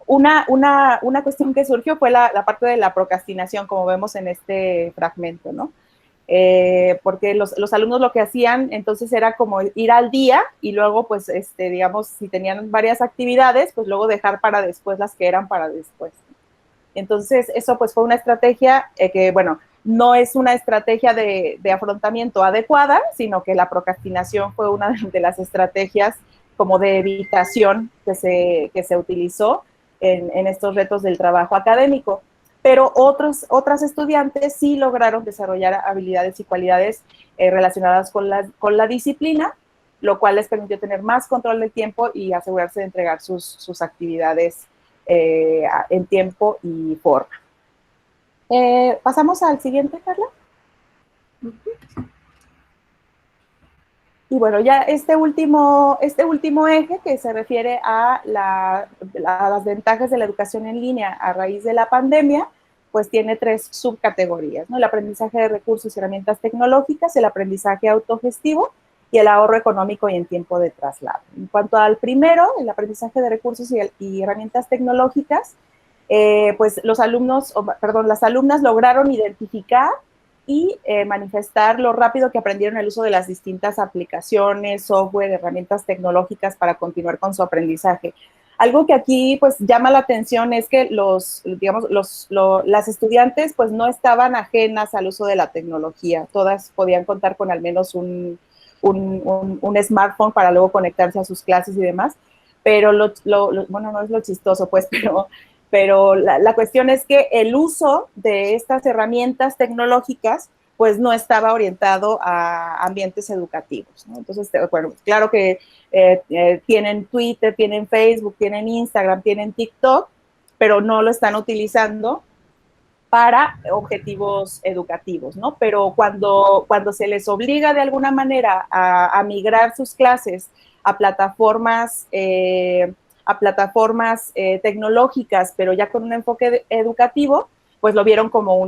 una cuestión que surgió fue la parte de la procrastinación, como vemos en este fragmento, ¿no? Porque los alumnos lo que hacían entonces era como ir al día, y luego pues digamos, si tenían varias actividades, pues luego dejar para después las que eran para después. Entonces eso pues fue una estrategia que, bueno, no es una estrategia de afrontamiento adecuada, sino que la procrastinación fue una de las estrategias como de evitación que se utilizó en estos retos del trabajo académico. Pero otras estudiantes sí lograron desarrollar habilidades y cualidades relacionadas con la disciplina, lo cual les permitió tener más control del tiempo y asegurarse de entregar sus actividades en tiempo y forma. Pasamos al siguiente, Carla. Y bueno, ya este último eje, que se refiere a las ventajas de la educación en línea a raíz de la pandemia, pues tiene tres subcategorías, ¿no? El aprendizaje de recursos y herramientas tecnológicas, el aprendizaje autogestivo y el ahorro económico y en tiempo de traslado. En cuanto al primero, el aprendizaje de recursos y herramientas tecnológicas, pues las alumnas lograron identificar y manifestar lo rápido que aprendieron el uso de las distintas aplicaciones, software, herramientas tecnológicas para continuar con su aprendizaje. Algo que aquí pues llama la atención es que las estudiantes pues no estaban ajenas al uso de la tecnología. Todas podían contar con al menos un smartphone para luego conectarse a sus clases y demás. Pero bueno, no es lo chistoso, pues, pero la cuestión es que el uso de estas herramientas tecnológicas pues no estaba orientado a ambientes educativos, ¿no? Entonces, bueno, claro que tienen Twitter, tienen Facebook, tienen Instagram, tienen TikTok, pero no lo están utilizando para objetivos educativos, ¿no? Pero cuando se les obliga de alguna manera a migrar sus clases a plataformas tecnológicas, pero ya con un enfoque educativo, pues lo vieron como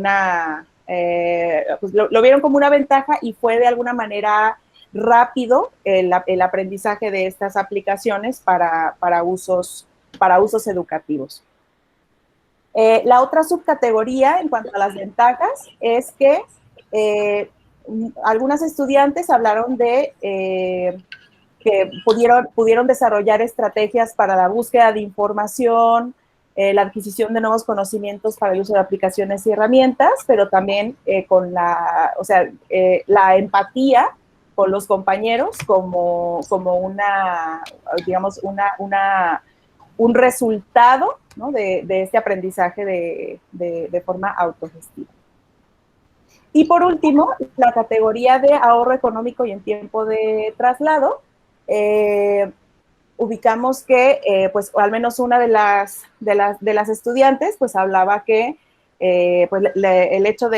lo vieron como una ventaja y fue de alguna manera rápido el aprendizaje de estas aplicaciones para usos educativos. La otra subcategoría en cuanto a las ventajas es que algunas estudiantes hablaron de que pudieron desarrollar estrategias para la búsqueda de información, la adquisición de nuevos conocimientos para el uso de aplicaciones y herramientas, pero también con la empatía con los compañeros como un resultado, ¿no? de este aprendizaje de forma autogestiva. Y por último, la categoría de ahorro económico y en tiempo de traslado, ubicamos que, pues, al menos una de las estudiantes, pues, hablaba que, pues, el hecho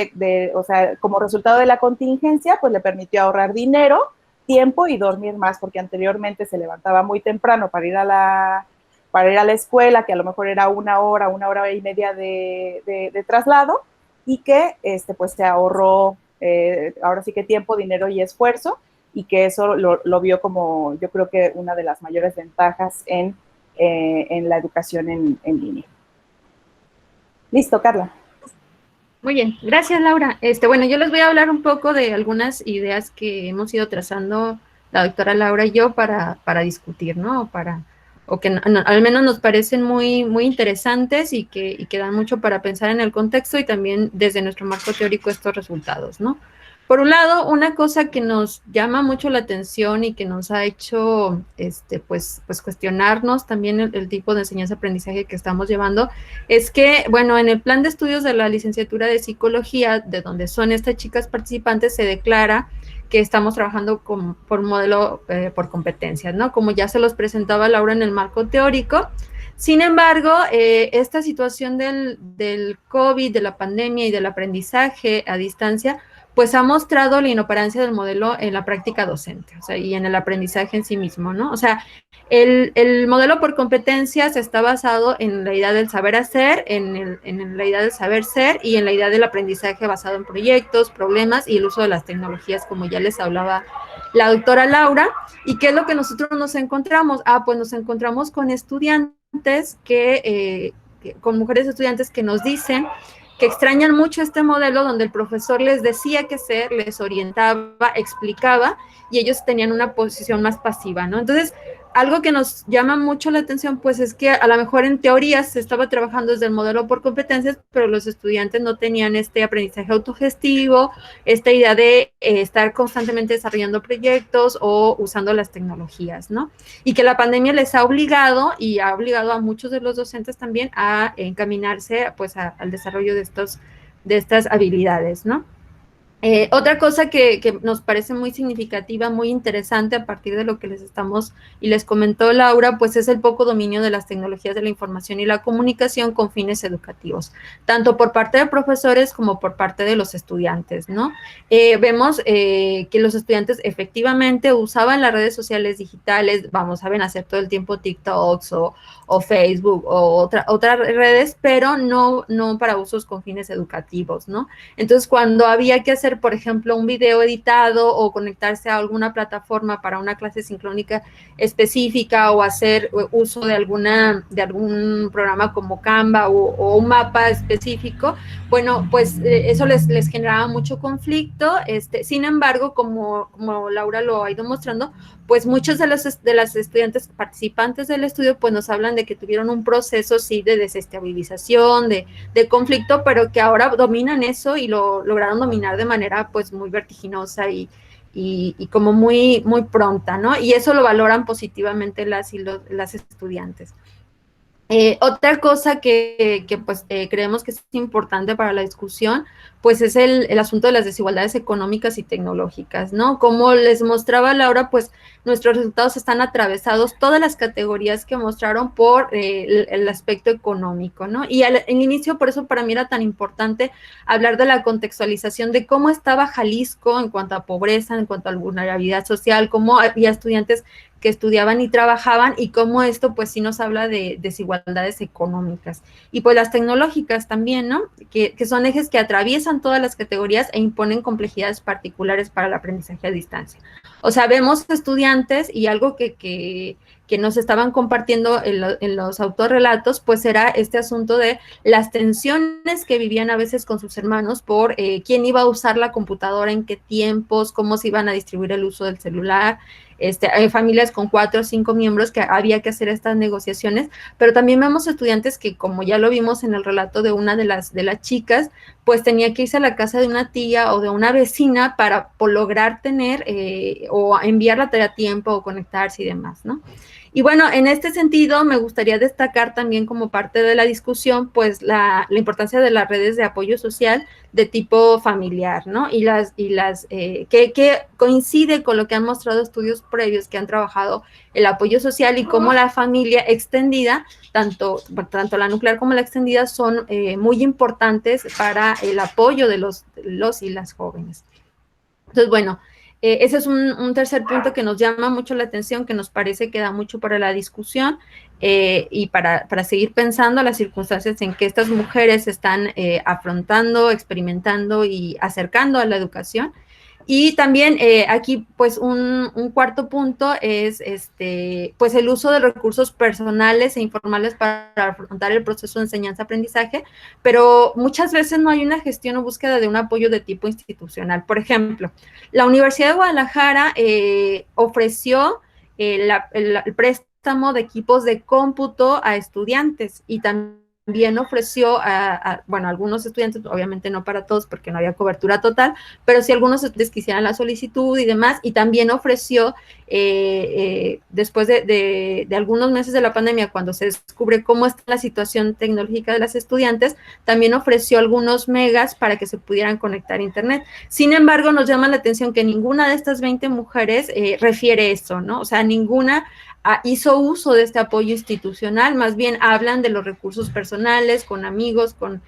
o sea, como resultado de la contingencia, pues, le permitió ahorrar dinero, tiempo y dormir más, porque anteriormente se levantaba muy temprano para ir a la escuela, que a lo mejor era una hora y media de traslado, y que, pues, se ahorró, ahora sí que tiempo, dinero y esfuerzo, y que eso lo vio como, yo creo que una de las mayores ventajas en la educación en línea. Listo, Carla. Muy bien, gracias, Laura. Bueno, yo les voy a hablar un poco de algunas ideas que hemos ido trazando la doctora Laura y yo para discutir, ¿no? O que al menos nos parecen muy, muy interesantes y que dan mucho para pensar en el contexto y también desde nuestro marco teórico estos resultados, ¿no? Por un lado, una cosa que nos llama mucho la atención y que nos ha hecho pues cuestionarnos también el tipo de enseñanza-aprendizaje que estamos llevando es que, bueno, en el plan de estudios de la licenciatura de psicología, de donde son estas chicas participantes, se declara que estamos trabajando por modelo por competencias, ¿no? Como ya se los presentaba Laura en el marco teórico. Sin embargo, esta situación del COVID, de la pandemia y del aprendizaje a distancia, pues ha mostrado la inoperancia del modelo en la práctica docente, o sea, y en el aprendizaje en sí mismo, ¿no? O sea, el modelo por competencias está basado en la idea del saber hacer, en la idea del saber ser y en la idea del aprendizaje basado en proyectos, problemas y el uso de las tecnologías, como ya les hablaba la doctora Laura. ¿Y qué es lo que nosotros nos encontramos? Pues nos encontramos con estudiantes con mujeres estudiantes que nos dicen que extrañan mucho este modelo donde el profesor les decía qué hacer, les orientaba, explicaba y ellos tenían una posición más pasiva, ¿no? Entonces, algo que nos llama mucho la atención, pues es que a lo mejor en teoría se estaba trabajando desde el modelo por competencias, pero los estudiantes no tenían este aprendizaje autogestivo, esta idea de estar constantemente desarrollando proyectos o usando las tecnologías, ¿no? Y que la pandemia les ha obligado y ha obligado a muchos de los docentes también a encaminarse pues al desarrollo de estas habilidades, ¿no? Otra cosa que nos parece muy significativa, muy interesante a partir de lo que les comentó Laura, pues es el poco dominio de las tecnologías de la información y la comunicación con fines educativos, tanto por parte de profesores como por parte de los estudiantes, ¿no? Vemos que los estudiantes efectivamente usaban las redes sociales digitales, saben hacer todo el tiempo TikToks o Facebook o otras redes, pero no para usos con fines educativos, ¿no? Entonces, cuando había que hacer, por ejemplo, un video editado o conectarse a alguna plataforma para una clase sincrónica específica o hacer uso de algún programa como Canva o un mapa específico, bueno, pues eso les generaba mucho conflicto. Sin embargo, como Laura lo ha ido mostrando, pues muchos de las estudiantes participantes del estudio pues nos hablan de que tuvieron un proceso sí de desestabilización, de conflicto, pero que ahora dominan eso y lo lograron dominar de manera pues muy vertiginosa y como muy, muy pronta, ¿no? Y eso lo valoran positivamente las estudiantes. Otra cosa que pues creemos que es importante para la discusión, pues es el asunto de las desigualdades económicas y tecnológicas, ¿no? Como les mostraba Laura, pues nuestros resultados están atravesados, todas las categorías que mostraron por el aspecto económico, ¿no? Y al inicio, por eso para mí era tan importante hablar de la contextualización de cómo estaba Jalisco en cuanto a pobreza, en cuanto a vulnerabilidad social, cómo había estudiantes que estudiaban y trabajaban y cómo esto pues sí nos habla de desigualdades económicas. Y pues las tecnológicas también, ¿no? Que son ejes que atraviesan todas las categorías e imponen complejidades particulares para el aprendizaje a distancia. O sea, vemos estudiantes y algo que nos estaban compartiendo en los autorrelatos, pues era este asunto de las tensiones que vivían a veces con sus hermanos por quién iba a usar la computadora, en qué tiempos, cómo se iban a distribuir el uso del celular. Hay familias con 4 o 5 miembros que había que hacer estas negociaciones, pero también vemos estudiantes que, como ya lo vimos en el relato de una de las chicas, pues tenía que irse a la casa de una tía o de una vecina para lograr tener o enviar la tarea a tiempo o conectarse y demás, ¿no? Y bueno, en este sentido me gustaría destacar también como parte de la discusión, pues la importancia de las redes de apoyo social de tipo familiar, ¿no? Y que coincide con lo que han mostrado estudios previos que han trabajado el apoyo social y cómo la familia extendida, tanto la nuclear como la extendida, son muy importantes para el apoyo de los y las jóvenes. Entonces, bueno, ese es un tercer punto que nos llama mucho la atención, que nos parece que da mucho para la discusión y para seguir pensando las circunstancias en que estas mujeres están afrontando, experimentando y acercando a la educación. Y también aquí, pues, un cuarto punto es pues el uso de recursos personales e informales para afrontar el proceso de enseñanza-aprendizaje, pero muchas veces no hay una gestión o búsqueda de un apoyo de tipo institucional. Por ejemplo, la Universidad de Guadalajara ofreció el préstamo de equipos de cómputo a estudiantes y también ofreció bueno, algunos estudiantes, obviamente no para todos porque no había cobertura total, pero sí algunos estudiantes quisieran la solicitud y demás, y también ofreció, después de algunos meses de la pandemia, cuando se descubre cómo está la situación tecnológica de las estudiantes, también ofreció algunos megas para que se pudieran conectar a internet. Sin embargo, nos llama la atención que ninguna de estas 20 mujeres refiere eso, ¿no? O sea, ninguna hizo uso de este apoyo institucional, más bien hablan de los recursos personales, con amigos, con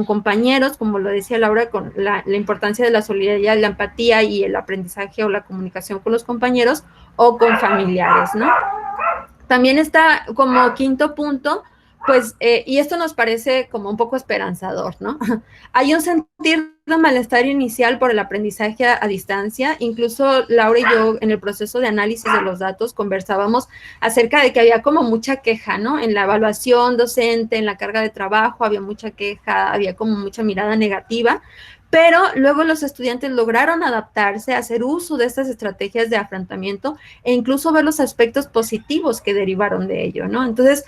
compañeros, como lo decía Laura, con la importancia de la solidaridad, la empatía y el aprendizaje o la comunicación con los compañeros o con familiares, ¿no? También está como quinto punto, pues, y esto nos parece como un poco esperanzador, ¿no? Hay un sentir de malestar inicial por el aprendizaje a distancia. Incluso Laura y yo, en el proceso de análisis de los datos, conversábamos acerca de que había como mucha queja, ¿no? En la evaluación docente, en la carga de trabajo, había mucha queja, había como mucha mirada negativa. Pero luego los estudiantes lograron adaptarse, hacer uso de estas estrategias de afrontamiento e incluso ver los aspectos positivos que derivaron de ello, ¿no? Entonces,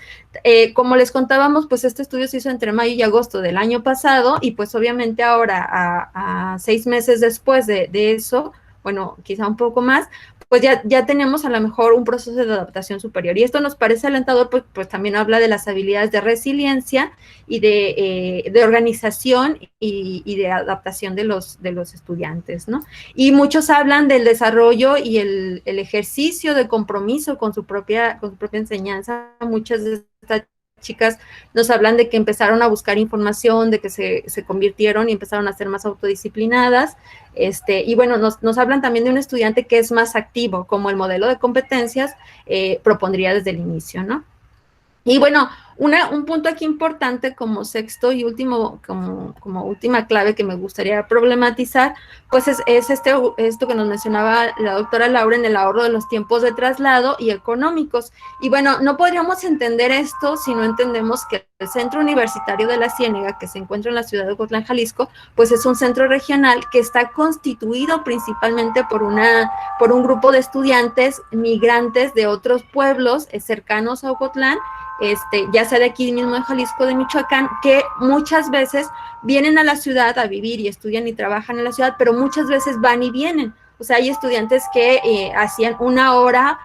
como les contábamos, pues este estudio se hizo entre mayo y agosto del año pasado y pues obviamente ahora, a 6 meses después de eso, bueno, quizá un poco más, pues ya tenemos a lo mejor un proceso de adaptación superior. Y esto nos parece alentador, pues también habla de las habilidades de resiliencia y de organización y de adaptación de los estudiantes, ¿no? Y muchos hablan del desarrollo y el ejercicio de compromiso con su propia enseñanza. Muchas de estas chicas nos hablan de que empezaron a buscar información, de que se convirtieron y empezaron a ser más autodisciplinadas, y bueno, nos hablan también de un estudiante que es más activo, como el modelo de competencias propondría desde el inicio, ¿no? Y bueno, un punto aquí importante como sexto y último, como última clave que me gustaría problematizar, pues es esto que nos mencionaba la doctora Laura en el ahorro de los tiempos de traslado y económicos. Y bueno, no podríamos entender esto si no entendemos que el Centro Universitario de la Ciénega, que se encuentra en la ciudad de Ocotlán, Jalisco, pues es un centro regional que está constituido principalmente por un grupo de estudiantes migrantes de otros pueblos cercanos a Ocotlán, ya sea de aquí mismo de Jalisco, de Michoacán, que muchas veces vienen a la ciudad a vivir y estudian y trabajan en la ciudad, pero muchas veces van y vienen. O sea, hay estudiantes que hacían 1 hora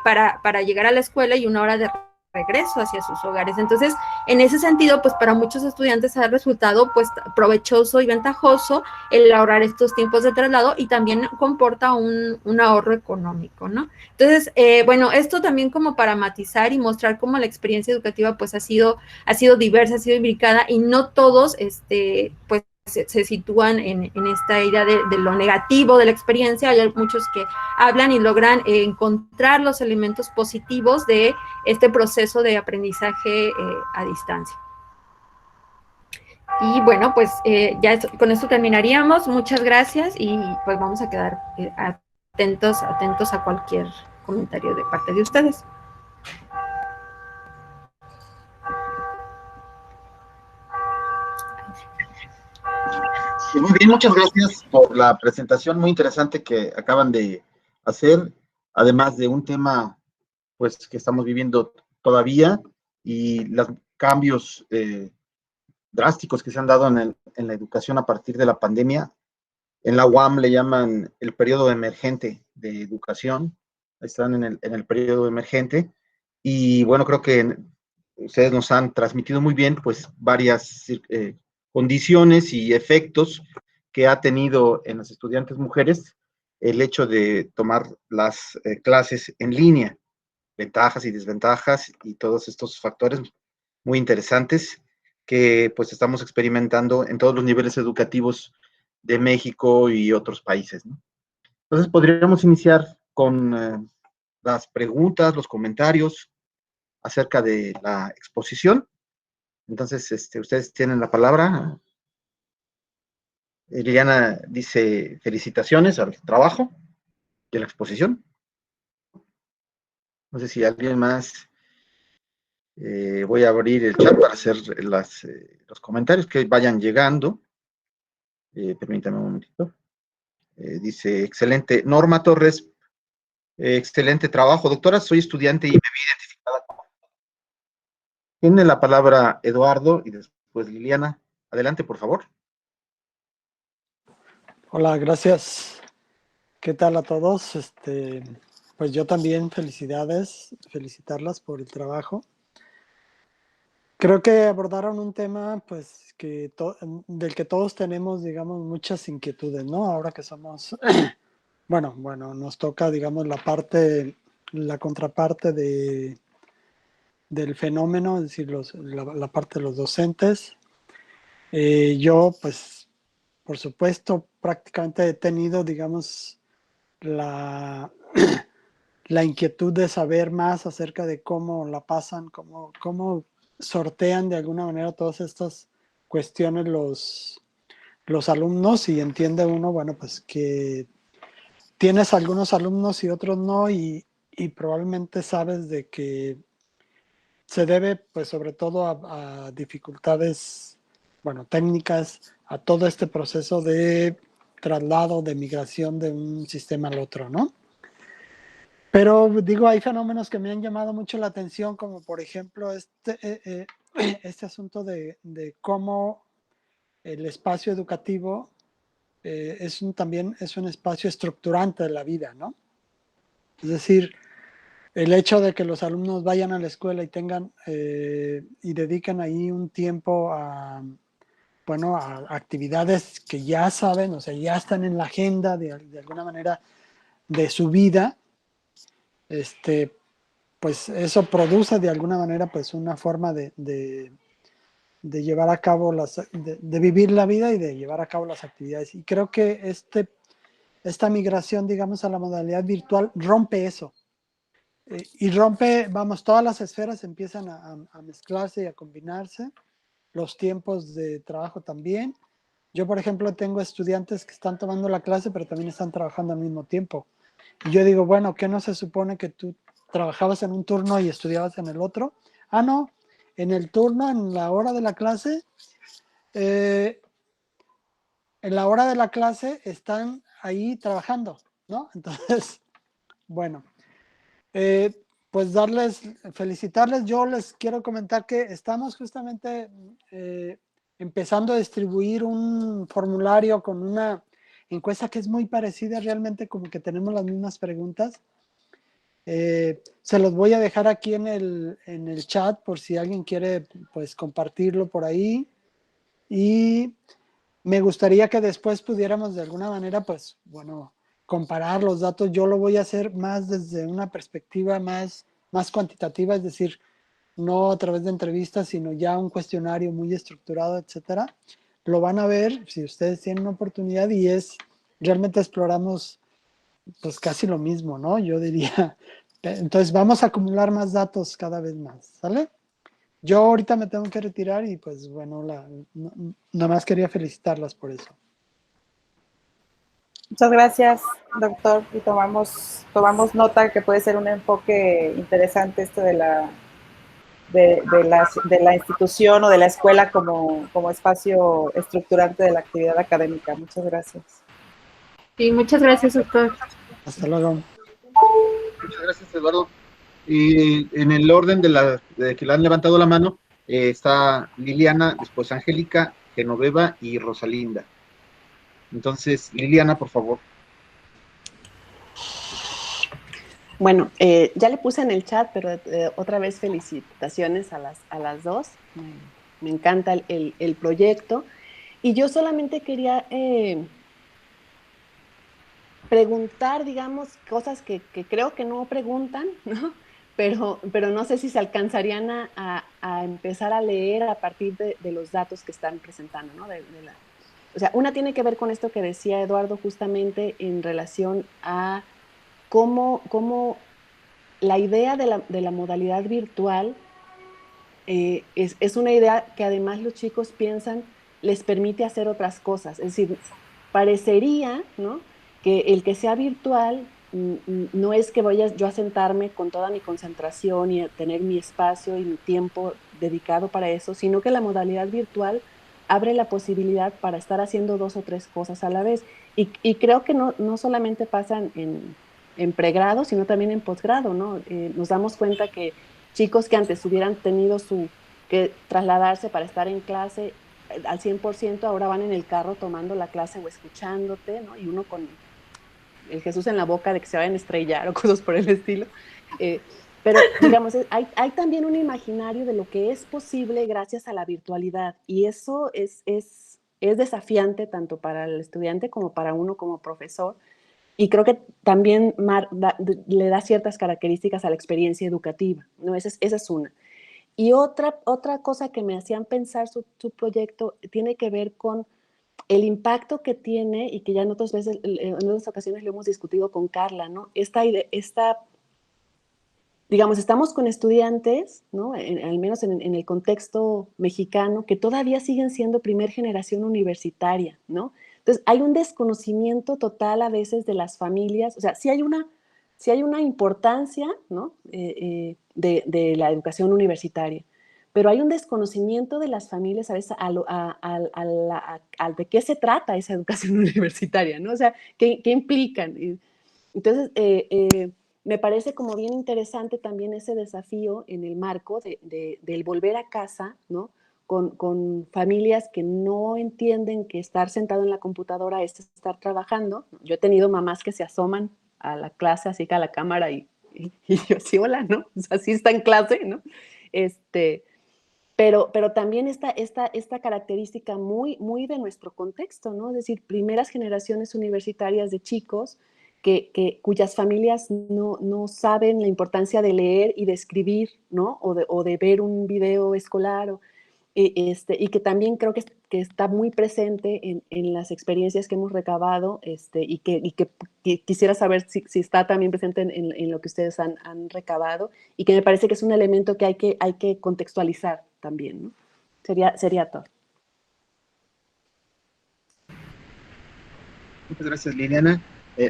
para llegar a la escuela y 1 hora de regreso hacia sus hogares. Entonces, en ese sentido, pues para muchos estudiantes ha resultado pues provechoso y ventajoso el ahorrar estos tiempos de traslado y también comporta un ahorro económico, ¿no? Entonces, bueno, esto también como para matizar y mostrar cómo la experiencia educativa pues ha sido diversa, ha sido imbricada y no todos, pues se sitúan en esta idea de lo negativo de la experiencia. Hay muchos que hablan y logran encontrar los elementos positivos de este proceso de aprendizaje a distancia. Y bueno, pues ya con esto terminaríamos. Muchas gracias y pues vamos a quedar atentos a cualquier comentario de parte de ustedes. Muy bien, muchas gracias por la presentación muy interesante que acaban de hacer, además de un tema pues que estamos viviendo todavía y los cambios drásticos que se han dado en la educación a partir de la pandemia. En la UAM le llaman el periodo emergente de educación, están en el periodo emergente y bueno, creo que ustedes nos han transmitido muy bien pues varias condiciones y efectos que ha tenido en las estudiantes mujeres el hecho de tomar las clases en línea, ventajas y desventajas y todos estos factores muy interesantes que pues estamos experimentando en todos los niveles educativos de México y otros países, ¿no? Entonces podríamos iniciar con las preguntas, los comentarios acerca de la exposición. Entonces, ustedes tienen la palabra. Liliana dice felicitaciones al trabajo y a la exposición. No sé si alguien más. Voy a abrir el chat para hacer los comentarios que vayan llegando. Permítame un momentito. Dice, excelente. Norma Torres, excelente trabajo. Doctora, soy estudiante y me vi identificada. Tiene la palabra Eduardo y después Liliana. Adelante, por favor. Hola, gracias. ¿Qué tal a todos? Pues yo también felicitarlas por el trabajo. Creo que abordaron un tema pues del que todos tenemos, digamos, muchas inquietudes, ¿no? Ahora que somos, bueno, nos toca, digamos, la contraparte del fenómeno, es decir, la parte de los docentes. Yo, pues, por supuesto, prácticamente he tenido, digamos, la inquietud de saber más acerca de cómo la pasan, cómo sortean de alguna manera todas estas cuestiones los alumnos, y entiende uno, bueno, pues que tienes algunos alumnos y otros no, y probablemente sabes de que se debe pues sobre todo a dificultades, bueno, técnicas, a todo este proceso de traslado, de migración de un sistema al otro, ¿no? Pero digo, hay fenómenos que me han llamado mucho la atención, como por ejemplo este asunto de cómo el espacio educativo también es un espacio estructurante de la vida, ¿no? Es decir, el hecho de que los alumnos vayan a la escuela y tengan y dediquen ahí un tiempo a, bueno, a actividades que ya saben, o sea, ya están en la agenda de alguna manera de su vida, pues eso produce de alguna manera pues una forma de llevar a cabo de vivir la vida y de llevar a cabo las actividades. Y creo que esta migración, digamos, a la modalidad virtual rompe eso. Y rompe, vamos, todas las esferas empiezan a mezclarse y a combinarse, los tiempos de trabajo también. Yo, por ejemplo, tengo estudiantes que están tomando la clase, pero también están trabajando al mismo tiempo. Y yo digo, bueno, ¿qué no se supone que tú trabajabas en un turno y estudiabas en el otro? Ah, no, en el turno, en la hora de la clase, están ahí trabajando, ¿no? Entonces, bueno, pues felicitarles. Yo les quiero comentar que estamos justamente empezando a distribuir un formulario con una encuesta que es muy parecida, realmente como que tenemos las mismas preguntas. Se los voy a dejar aquí en el chat por si alguien quiere pues compartirlo por ahí. Y me gustaría que después pudiéramos de alguna manera, pues, bueno, comparar los datos. Yo lo voy a hacer más desde una perspectiva más cuantitativa, es decir, no a través de entrevistas, sino ya un cuestionario muy estructurado, etcétera. Lo van a ver si ustedes tienen una oportunidad y realmente exploramos pues casi lo mismo, ¿no? Yo diría. Entonces vamos a acumular más datos cada vez más, ¿sale? Yo ahorita me tengo que retirar y pues bueno, nada más quería felicitarlas por eso. Muchas gracias, doctor, y tomamos nota que puede ser un enfoque interesante esto de la institución o de la escuela como espacio estructurante de la actividad académica. Muchas gracias. Sí, muchas gracias, doctor. Hasta luego. Muchas gracias, Eduardo. Y en el orden de que le han levantado la mano, está Liliana, después Angélica, Genoveva y Rosalinda. Entonces, Liliana, por favor. Bueno, ya le puse en el chat, pero otra vez felicitaciones a las dos. Me encanta el proyecto. Y yo solamente quería preguntar, digamos, cosas que creo que no preguntan, ¿no? Pero no sé si se alcanzarían a empezar a leer a partir de los datos que están presentando, ¿no? O sea, una tiene que ver con esto que decía Eduardo justamente en relación a cómo la idea de la modalidad virtual es una idea que además los chicos piensan les permite hacer otras cosas. Es decir, parecería, ¿no?, que el que sea virtual no es que vaya yo a sentarme con toda mi concentración y a tener mi espacio y mi tiempo dedicado para eso, sino que la modalidad virtual abre la posibilidad para estar haciendo 2 o 3 cosas a la vez. Y creo que no solamente pasan en pregrado, sino también en posgrado, ¿no? Nos damos cuenta que chicos que antes hubieran tenido que trasladarse para estar en clase al 100%, ahora van en el carro tomando la clase o escuchándote, ¿no? Y uno con el Jesús en la boca de que se vayan a estrellar o cosas por el estilo. Pero, digamos, hay también un imaginario de lo que es posible gracias a la virtualidad, y eso es desafiante tanto para el estudiante como para uno como profesor, y creo que también le da ciertas características a la experiencia educativa, ¿no? Esa es una. Y otra cosa que me hacían pensar su proyecto tiene que ver con el impacto que tiene, y que ya en otras ocasiones lo hemos discutido con Carla, ¿no? Digamos, estamos con estudiantes, ¿no?, al menos en el contexto mexicano, que todavía siguen siendo primer generación universitaria, ¿no? Entonces, hay un desconocimiento total a veces de las familias. O sea, sí hay una importancia, ¿no?, de la educación universitaria, pero hay un desconocimiento de las familias a veces de qué se trata esa educación universitaria, ¿no? O sea, ¿qué implican? Entonces, me parece como bien interesante también ese desafío en el marco del volver a casa, ¿no?, con familias que no entienden que estar sentado en la computadora es estar trabajando. Yo he tenido mamás que se asoman a la clase, así que a la cámara, y yo sí, hola, ¿no? O sea, sí está en clase, ¿no? Pero también esta característica muy, muy de nuestro contexto, ¿no? Es decir, primeras generaciones universitarias de chicos cuyas familias no saben la importancia de leer y de escribir, ¿no? O de ver un video escolar, y que también creo que está muy presente en las experiencias que hemos recabado, y que quisiera saber si está también presente en lo que ustedes han recabado, y que me parece que es un elemento que hay que contextualizar también, ¿no? Sería todo. Muchas gracias, Liliana.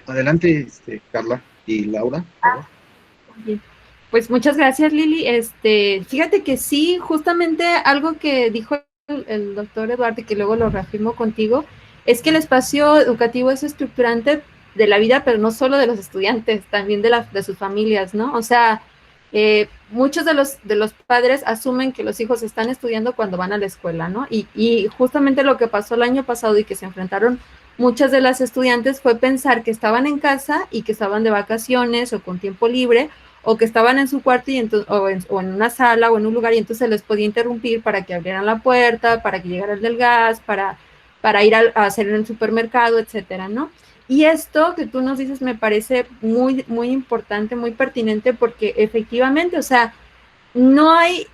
Adelante, Carla y Laura, por favor. Bien. Pues muchas gracias, Lili. Fíjate que sí, justamente algo que dijo el doctor Eduardo, y que luego lo reafirmo contigo, es que el espacio educativo es estructurante de la vida, pero no solo de los estudiantes, también de sus familias, ¿no? O sea, muchos de los padres asumen que los hijos están estudiando cuando van a la escuela, ¿no? Y justamente lo que pasó el año pasado y que se enfrentaron muchas de las estudiantes fue pensar que estaban en casa y que estaban de vacaciones o con tiempo libre, o que estaban en su cuarto y o en una sala o en un lugar, y entonces se les podía interrumpir para que abrieran la puerta, para que llegara el del gas, para ir a hacer en el supermercado, etcétera, ¿no? Y esto que tú nos dices me parece muy, muy importante, muy pertinente, porque efectivamente, o sea, no hay,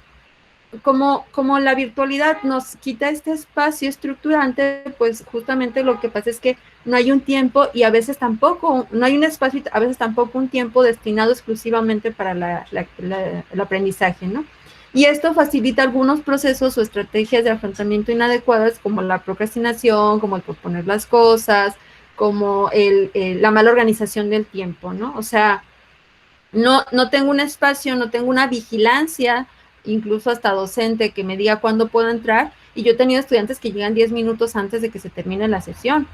como la virtualidad nos quita este espacio estructurante, pues justamente lo que pasa es que no hay un tiempo y a veces tampoco, no hay un espacio, a veces tampoco un tiempo destinado exclusivamente para el aprendizaje, ¿no? Y esto facilita algunos procesos o estrategias de afrontamiento inadecuadas, como la procrastinación, como el posponer las cosas, como la mala organización del tiempo, ¿no? O sea, no tengo un espacio, no tengo una vigilancia, incluso hasta docente, que me diga cuándo puedo entrar, y yo he tenido estudiantes que llegan 10 minutos antes de que se termine la sesión,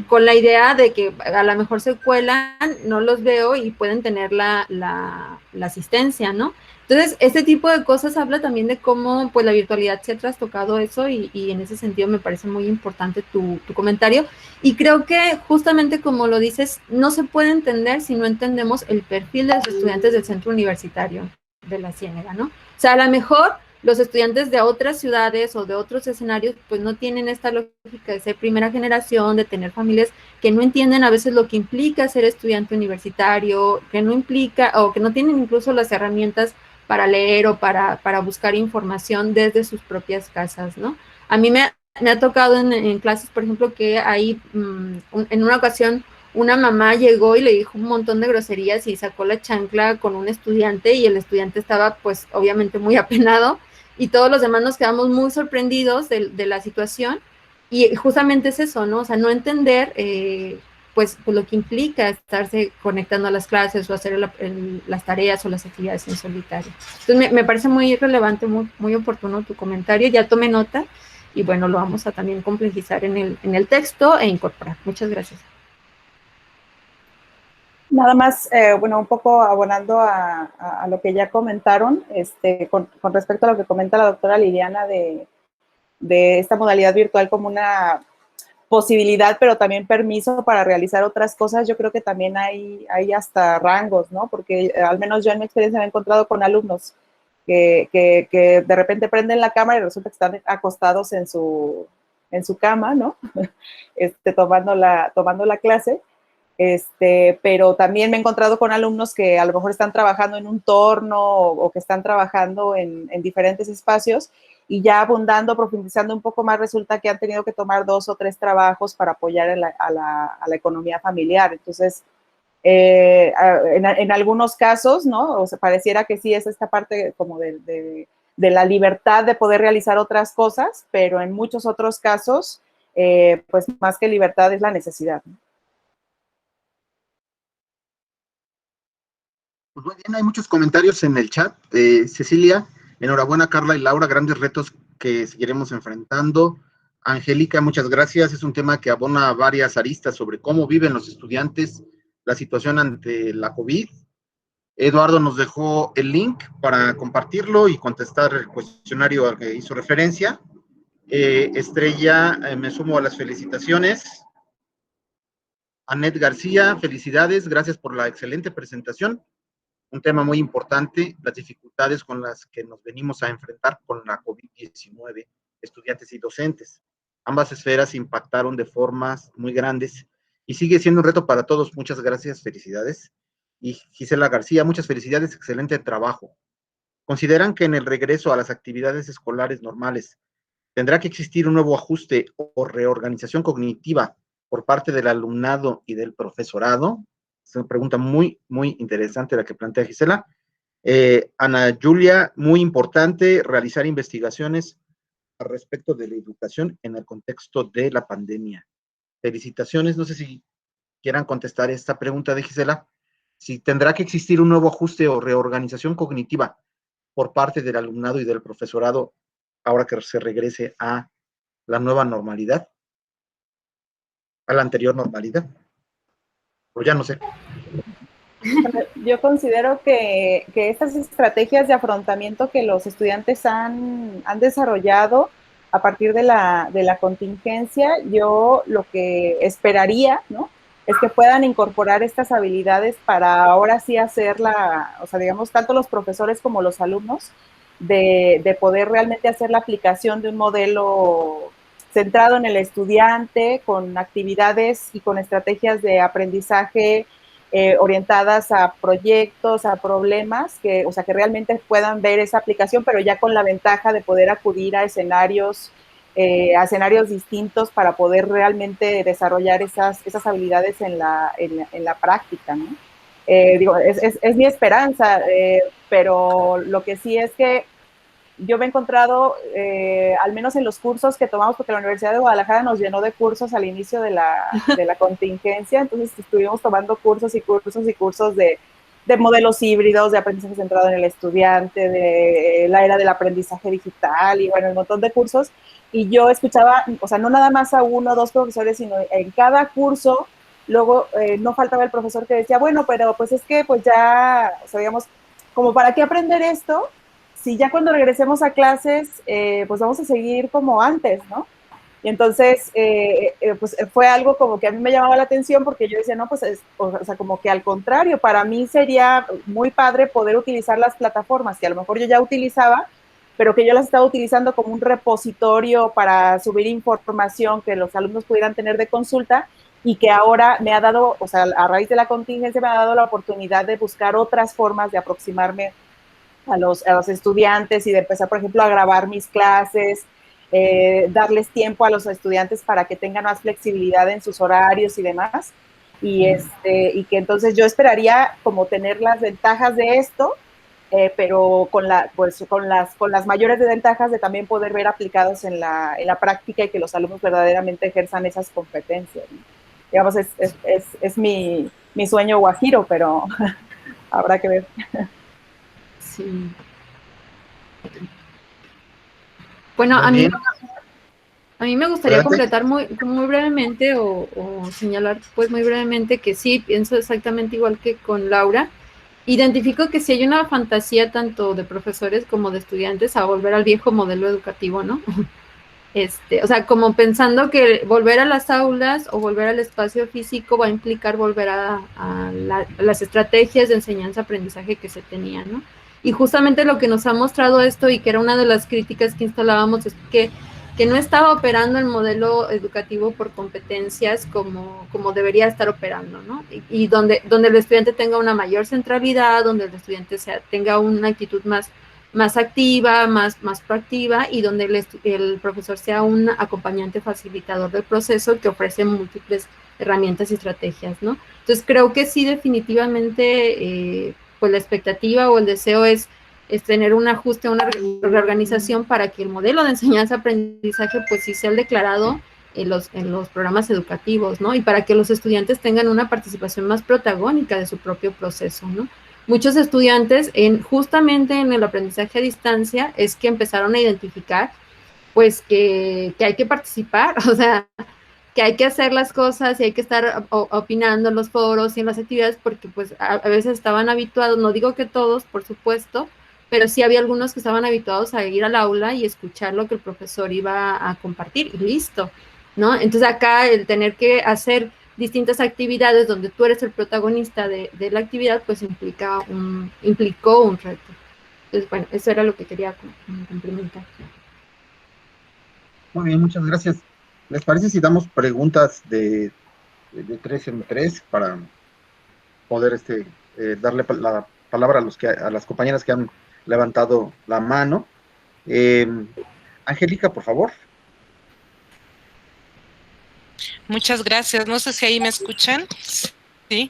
con la idea de que a lo mejor se cuelan, no los veo y pueden tener la asistencia, ¿no? Entonces, este tipo de cosas habla también de cómo pues la virtualidad se ha trastocado eso, y en ese sentido me parece muy importante tu comentario. Y creo que justamente como lo dices, no se puede entender si no entendemos el perfil de los estudiantes del centro universitario de la Ciénega, ¿no? O sea, a lo mejor los estudiantes de otras ciudades o de otros escenarios pues no tienen esta lógica de ser primera generación, de tener familias que no entienden a veces lo que implica ser estudiante universitario, que no implica o que no tienen incluso las herramientas para leer o para buscar información desde sus propias casas, ¿no? A mí me ha tocado en clases, por ejemplo, que ahí en una ocasión una mamá llegó y le dijo un montón de groserías y sacó la chancla con un estudiante, y el estudiante estaba pues obviamente muy apenado, y todos los demás nos quedamos muy sorprendidos de la situación, y justamente es eso, ¿no? O sea, no entender pues lo que implica estarse conectando a las clases o hacer las tareas o las actividades en solitario. Entonces me parece muy relevante, muy, muy oportuno tu comentario, ya tomé nota, y bueno, lo vamos a también complejizar en el texto e incorporar. Muchas gracias. Nada más, bueno, un poco abonando a lo que ya comentaron, con respecto a lo que comenta la doctora Liliana de esta modalidad virtual como una posibilidad, pero también permiso para realizar otras cosas, yo creo que también hay hasta rangos, ¿no? Porque al menos yo en mi experiencia me he encontrado con alumnos que de repente prenden la cámara y resulta que están acostados en su cama, ¿no? Tomando la clase. Pero también me he encontrado con alumnos que a lo mejor están trabajando en un torno o que están trabajando en diferentes espacios, y ya abundando, profundizando un poco más, resulta que han tenido que tomar 2 o 3 trabajos para apoyar a la economía familiar. Entonces, en algunos casos, ¿no? O sea, pareciera que sí es esta parte como de la libertad de poder realizar otras cosas, pero en muchos otros casos, pues más que libertad es la necesidad, ¿no? Pues muy bien, hay muchos comentarios en el chat. Cecilia, enhorabuena, Carla y Laura, grandes retos que seguiremos enfrentando. Angélica, muchas gracias. Es un tema que abona varias aristas sobre cómo viven los estudiantes la situación ante la COVID. Eduardo nos dejó el link para compartirlo y contestar el cuestionario al que hizo referencia. Estrella, me sumo a las felicitaciones. Anet García, felicidades, gracias por la excelente presentación. Un tema muy importante, las dificultades con las que nos venimos a enfrentar con la COVID-19, estudiantes y docentes. Ambas esferas impactaron de formas muy grandes y sigue siendo un reto para todos. Muchas gracias, felicidades. Y Gisela García, muchas felicidades, excelente trabajo. ¿Consideran que en el regreso a las actividades escolares normales tendrá que existir un nuevo ajuste o reorganización cognitiva por parte del alumnado y del profesorado? Es una pregunta muy, muy interesante la que plantea Gisela. Ana Julia, muy importante realizar investigaciones al respecto de la educación en el contexto de la pandemia. Felicitaciones, no sé si quieran contestar esta pregunta de Gisela, si tendrá que existir un nuevo ajuste o reorganización cognitiva por parte del alumnado y del profesorado ahora que se regrese a la nueva normalidad, a la anterior normalidad, o ya no sé. Yo considero que estas estrategias de afrontamiento que los estudiantes han desarrollado a partir de la contingencia, yo lo que esperaría, ¿no? Es que puedan incorporar estas habilidades para ahora sí hacerla, o sea, digamos, tanto los profesores como los alumnos, de poder realmente hacer la aplicación de un modelo centrado en el estudiante, con actividades y con estrategias de aprendizaje orientadas a proyectos, a problemas, que, o sea, que realmente puedan ver esa aplicación, pero ya con la ventaja de poder acudir a escenarios distintos para poder realmente desarrollar esas habilidades en la práctica, ¿no? Digo, es mi esperanza, pero lo que sí es que yo me he encontrado, al menos en los cursos que tomamos, porque la Universidad de Guadalajara nos llenó de cursos al inicio de la contingencia, entonces estuvimos tomando cursos y cursos y cursos de modelos híbridos, de aprendizaje centrado en el estudiante, de la era del aprendizaje digital y bueno, un montón de cursos. Y yo escuchaba, o sea, no nada más a uno o dos profesores, sino en cada curso, luego no faltaba el profesor que decía, bueno, pero pues es que pues ya, o sea, digamos, como para qué aprender esto si ya cuando regresemos a clases, pues vamos a seguir como antes, ¿no? Y entonces, pues fue algo como que a mí me llamaba la atención porque yo decía, no, pues, o sea, como que al contrario, para mí sería muy padre poder utilizar las plataformas que a lo mejor yo ya utilizaba, pero que yo las estaba utilizando como un repositorio para subir información que los alumnos pudieran tener de consulta y que ahora me ha dado, o sea, a raíz de la contingencia me ha dado la oportunidad de buscar otras formas de aproximarme a los estudiantes y de empezar, por ejemplo, a grabar mis clases, darles tiempo a los estudiantes para que tengan más flexibilidad en sus horarios y demás. Y que entonces yo esperaría como tener las ventajas de esto, pero pues, con las mayores desventajas de también poder ver aplicados en la práctica y que los alumnos verdaderamente ejerzan esas competencias, ¿no? Digamos, es mi sueño guajiro, pero habrá que ver. Sí. Bueno, a mí me gustaría Adelante. completar muy brevemente o señalar pues muy brevemente que sí, pienso exactamente igual que con Laura. Identifico que sí hay una fantasía tanto de profesores como de estudiantes a volver al viejo modelo educativo, ¿no? O sea, como pensando que volver a las aulas o volver al espacio físico va a implicar volver a las estrategias de enseñanza-aprendizaje que se tenían, ¿no? Y justamente lo que nos ha mostrado esto y que era una de las críticas que instalábamos es que no estaba operando el modelo educativo por competencias como debería estar operando, ¿no? Y donde el estudiante tenga una mayor centralidad, donde el estudiante tenga una actitud más activa, más proactiva y donde el profesor sea un acompañante facilitador del proceso que ofrece múltiples herramientas y estrategias, ¿no? Entonces creo que sí definitivamente pues la expectativa o el deseo es tener un ajuste, una reorganización para que el modelo de enseñanza-aprendizaje pues sí sea el declarado en los programas educativos, ¿no? Y para que los estudiantes tengan una participación más protagónica de su propio proceso, ¿no? Muchos estudiantes justamente en el aprendizaje a distancia es que empezaron a identificar pues que hay que participar, o sea, que hay que hacer las cosas y hay que estar opinando en los foros y en las actividades porque pues a veces estaban habituados, no digo que todos, por supuesto, pero sí había algunos que estaban habituados a ir al aula y escuchar lo que el profesor iba a compartir y listo, ¿no? Entonces acá el tener que hacer distintas actividades donde tú eres el protagonista de la actividad, pues implicó un reto. Entonces, bueno, eso era lo que quería complementar. Muy bien, muchas gracias. ¿Les parece si damos preguntas de tres en tres para poder darle la palabra a las compañeras que han levantado la mano? Eh, Angélica, por favor. Muchas gracias. No sé si ahí me escuchan. Sí.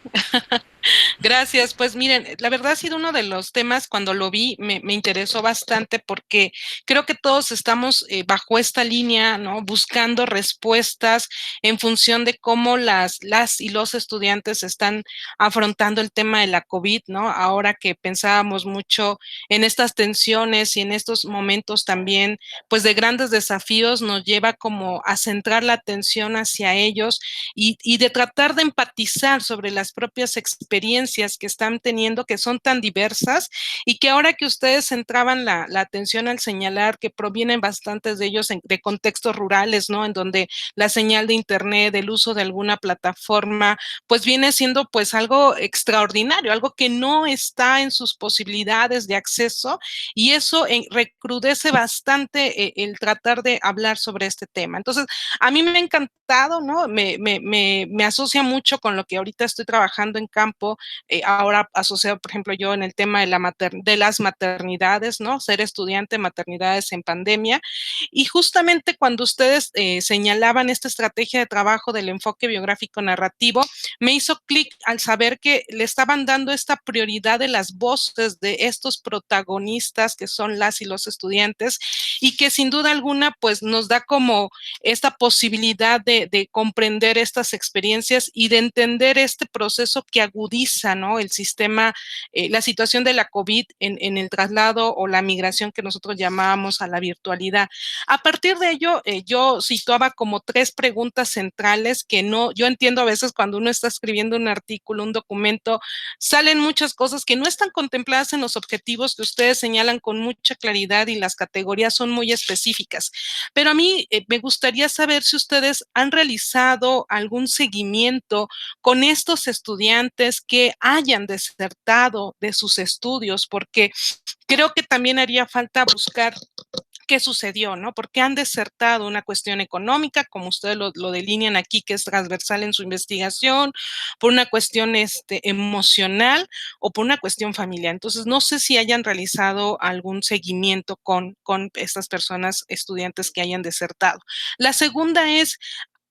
Gracias. Pues miren, la verdad ha sido uno de los temas cuando lo vi, me interesó bastante porque creo que todos estamos bajo esta línea, ¿no? Buscando respuestas en función de cómo las y los estudiantes están afrontando el tema de la COVID, ¿no? Ahora que pensábamos mucho en estas tensiones y en estos momentos también, pues de grandes desafíos, nos lleva como a centrar la atención hacia ellos y de tratar de empatizar sobre las propias experiencias experiencias que están teniendo, que son tan diversas, y que ahora que ustedes centraban la atención al señalar que provienen bastantes de ellos de contextos rurales, ¿no? En donde la señal de internet, el uso de alguna plataforma, pues viene siendo pues algo extraordinario, algo que no está en sus posibilidades de acceso, y eso recrudece bastante el tratar de hablar sobre este tema. Entonces, a mí me ha encantado, ¿no? Me asocia mucho con lo que ahorita estoy trabajando en campo, ahora asociado, por ejemplo, yo en el tema de las maternidades, ¿no? Ser estudiante, maternidades en pandemia, y justamente cuando ustedes señalaban esta estrategia de trabajo del enfoque biográfico narrativo, me hizo clic al saber que le estaban dando esta prioridad de las voces de estos protagonistas que son las y los estudiantes, y que sin duda alguna pues nos da como esta posibilidad de comprender estas experiencias y de entender este proceso que agudiza, ¿no? El sistema, la situación de la COVID en el traslado o la migración que nosotros llamábamos a la virtualidad. A partir de ello, yo situaba como 3 preguntas centrales que yo entiendo a veces cuando uno está escribiendo un artículo, un documento, salen muchas cosas que no están contempladas en los objetivos que ustedes señalan con mucha claridad, y las categorías son muy específicas. Pero a mí me gustaría saber si ustedes han realizado algún seguimiento con estos estudiantes que hayan desertado de sus estudios, porque creo que también haría falta buscar qué sucedió, ¿no? ¿Por qué han desertado? Una cuestión económica, como ustedes lo delinean aquí, que es transversal en su investigación, por una cuestión emocional o por una cuestión familiar. Entonces, no sé si hayan realizado algún seguimiento con estas personas, estudiantes que hayan desertado. La segunda es,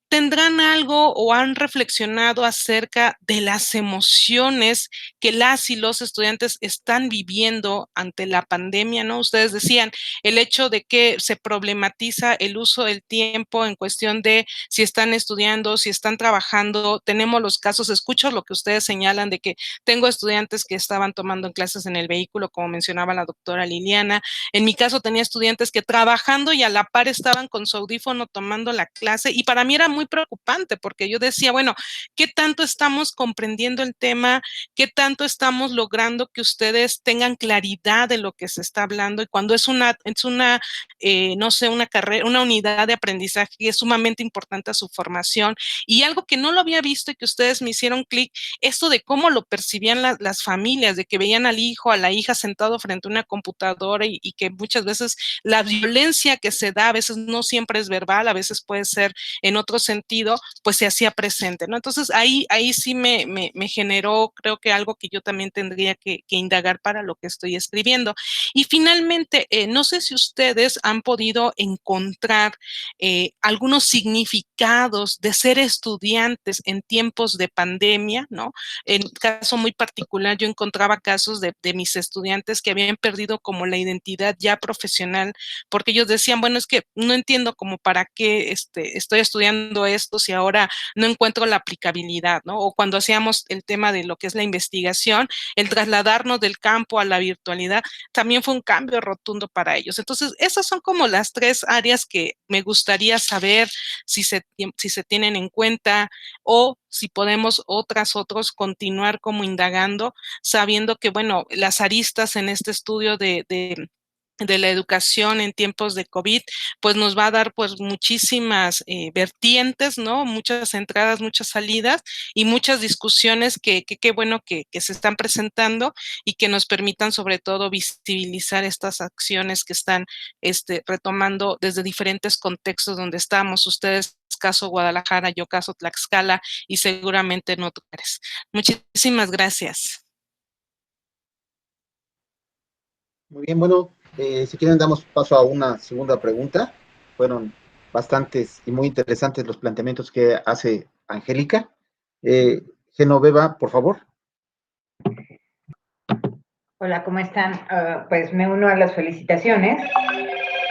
¿tendrán algo o han reflexionado acerca de las emociones que las y los estudiantes están viviendo ante la pandemia, ¿no? Ustedes decían el hecho de que se problematiza el uso del tiempo en cuestión de si están estudiando, si están trabajando. Tenemos los casos, escucho lo que ustedes señalan de que tengo estudiantes que estaban tomando clases en el vehículo, como mencionaba la doctora Liliana. En mi caso tenía estudiantes que trabajando y a la par estaban con su audífono tomando la clase, y para mí era muy preocupante porque yo decía, bueno, ¿qué tanto estamos comprendiendo el tema? ¿Qué tanto estamos logrando que ustedes tengan claridad de lo que se está hablando? Y cuando es una no sé, una carrera, una unidad de aprendizaje que es sumamente importante a su formación, y algo que no lo había visto y que ustedes me hicieron clic, esto de cómo lo percibían las familias, de que veían al hijo, a la hija sentado frente a una computadora, y que muchas veces la violencia que se da, a veces no siempre es verbal, a veces puede ser en otro sentido, pues se hacía presente, ¿no? Entonces ahí sí me generó, creo que algo que yo también tendría que indagar para lo que estoy escribiendo. Y finalmente, no sé si ustedes han podido encontrar algunos significados de ser estudiantes en tiempos de pandemia, ¿no? En caso muy particular, yo encontraba casos de mis estudiantes que habían perdido como la identidad ya profesional, porque ellos decían, bueno, es que no entiendo como para qué estoy estudiando esto si ahora no encuentro la aplicabilidad, ¿no? O cuando hacíamos el tema de lo que es la investigación, el trasladarnos del campo a la virtualidad también fue un cambio rotundo para ellos. Entonces, esas son como las 3 áreas que me gustaría saber si se tienen en cuenta, o si podemos otros continuar como indagando, sabiendo que, bueno, las aristas en este estudio de la educación en tiempos de COVID, pues nos va a dar pues muchísimas vertientes, ¿no? Muchas entradas, muchas salidas y muchas discusiones que qué bueno que se están presentando, y que nos permitan sobre todo visibilizar estas acciones que están retomando desde diferentes contextos donde estamos. Ustedes caso Guadalajara, yo caso Tlaxcala, y seguramente en otros lugares. Muchísimas gracias. Muy bien, bueno, si quieren damos paso a una segunda pregunta. Fueron bastantes y muy interesantes los planteamientos que hace Angélica. Genoveva, por favor. Hola, ¿cómo están? Pues me uno a las felicitaciones.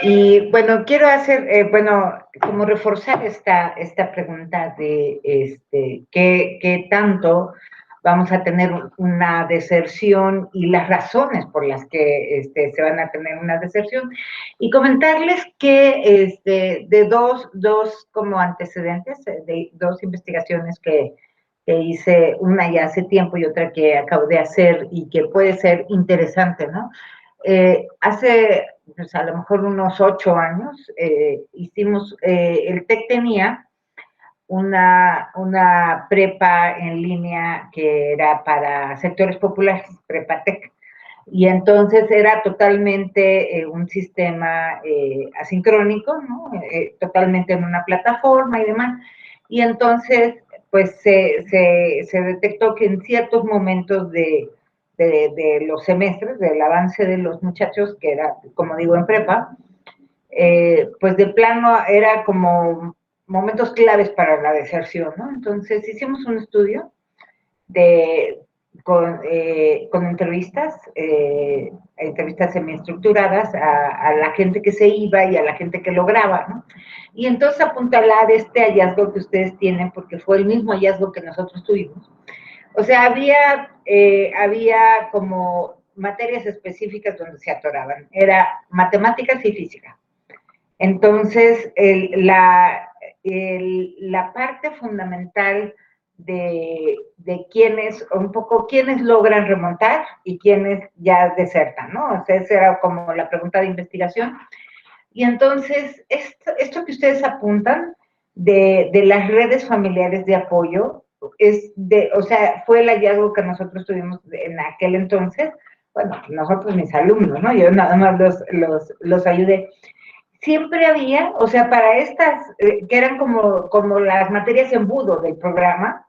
Y bueno, quiero hacer, como reforzar esta pregunta de qué tanto vamos a tener una deserción y las razones por las que se van a tener una deserción. Y comentarles que de dos como antecedentes, de 2 investigaciones que que hice, una ya hace tiempo y otra que acabo de hacer y que puede ser interesante, ¿no? Hace, pues a lo mejor unos 8 años, hicimos, el TEC tenía una prepa en línea que era para sectores populares, prepa TEC. Y entonces era totalmente un sistema asincrónico, ¿no? Totalmente en una plataforma y demás. Y entonces, pues se detectó que en ciertos momentos de los semestres, del avance de los muchachos, que era, como digo, en prepa, pues de plano era como momentos claves para la deserción, ¿no? Entonces hicimos un estudio de, con entrevistas, entrevistas semiestructuradas a la gente que se iba y a la gente que lograba, ¿no? Y entonces apuntalar este hallazgo que ustedes tienen, porque fue el mismo hallazgo que nosotros tuvimos. O sea, había como materias específicas donde se atoraban. Era matemáticas y física. Entonces, la parte fundamental de quienes, un poco, quienes logran remontar y quienes ya desertan, ¿no? O sea, esa era como la pregunta de investigación. Y entonces, esto que ustedes apuntan de las redes familiares de apoyo, o sea, fue el hallazgo que nosotros tuvimos en aquel entonces. Bueno, nosotros mis alumnos, ¿no? Yo nada más los ayudé. Siempre había, o sea, para estas, que eran como las materias embudo del programa,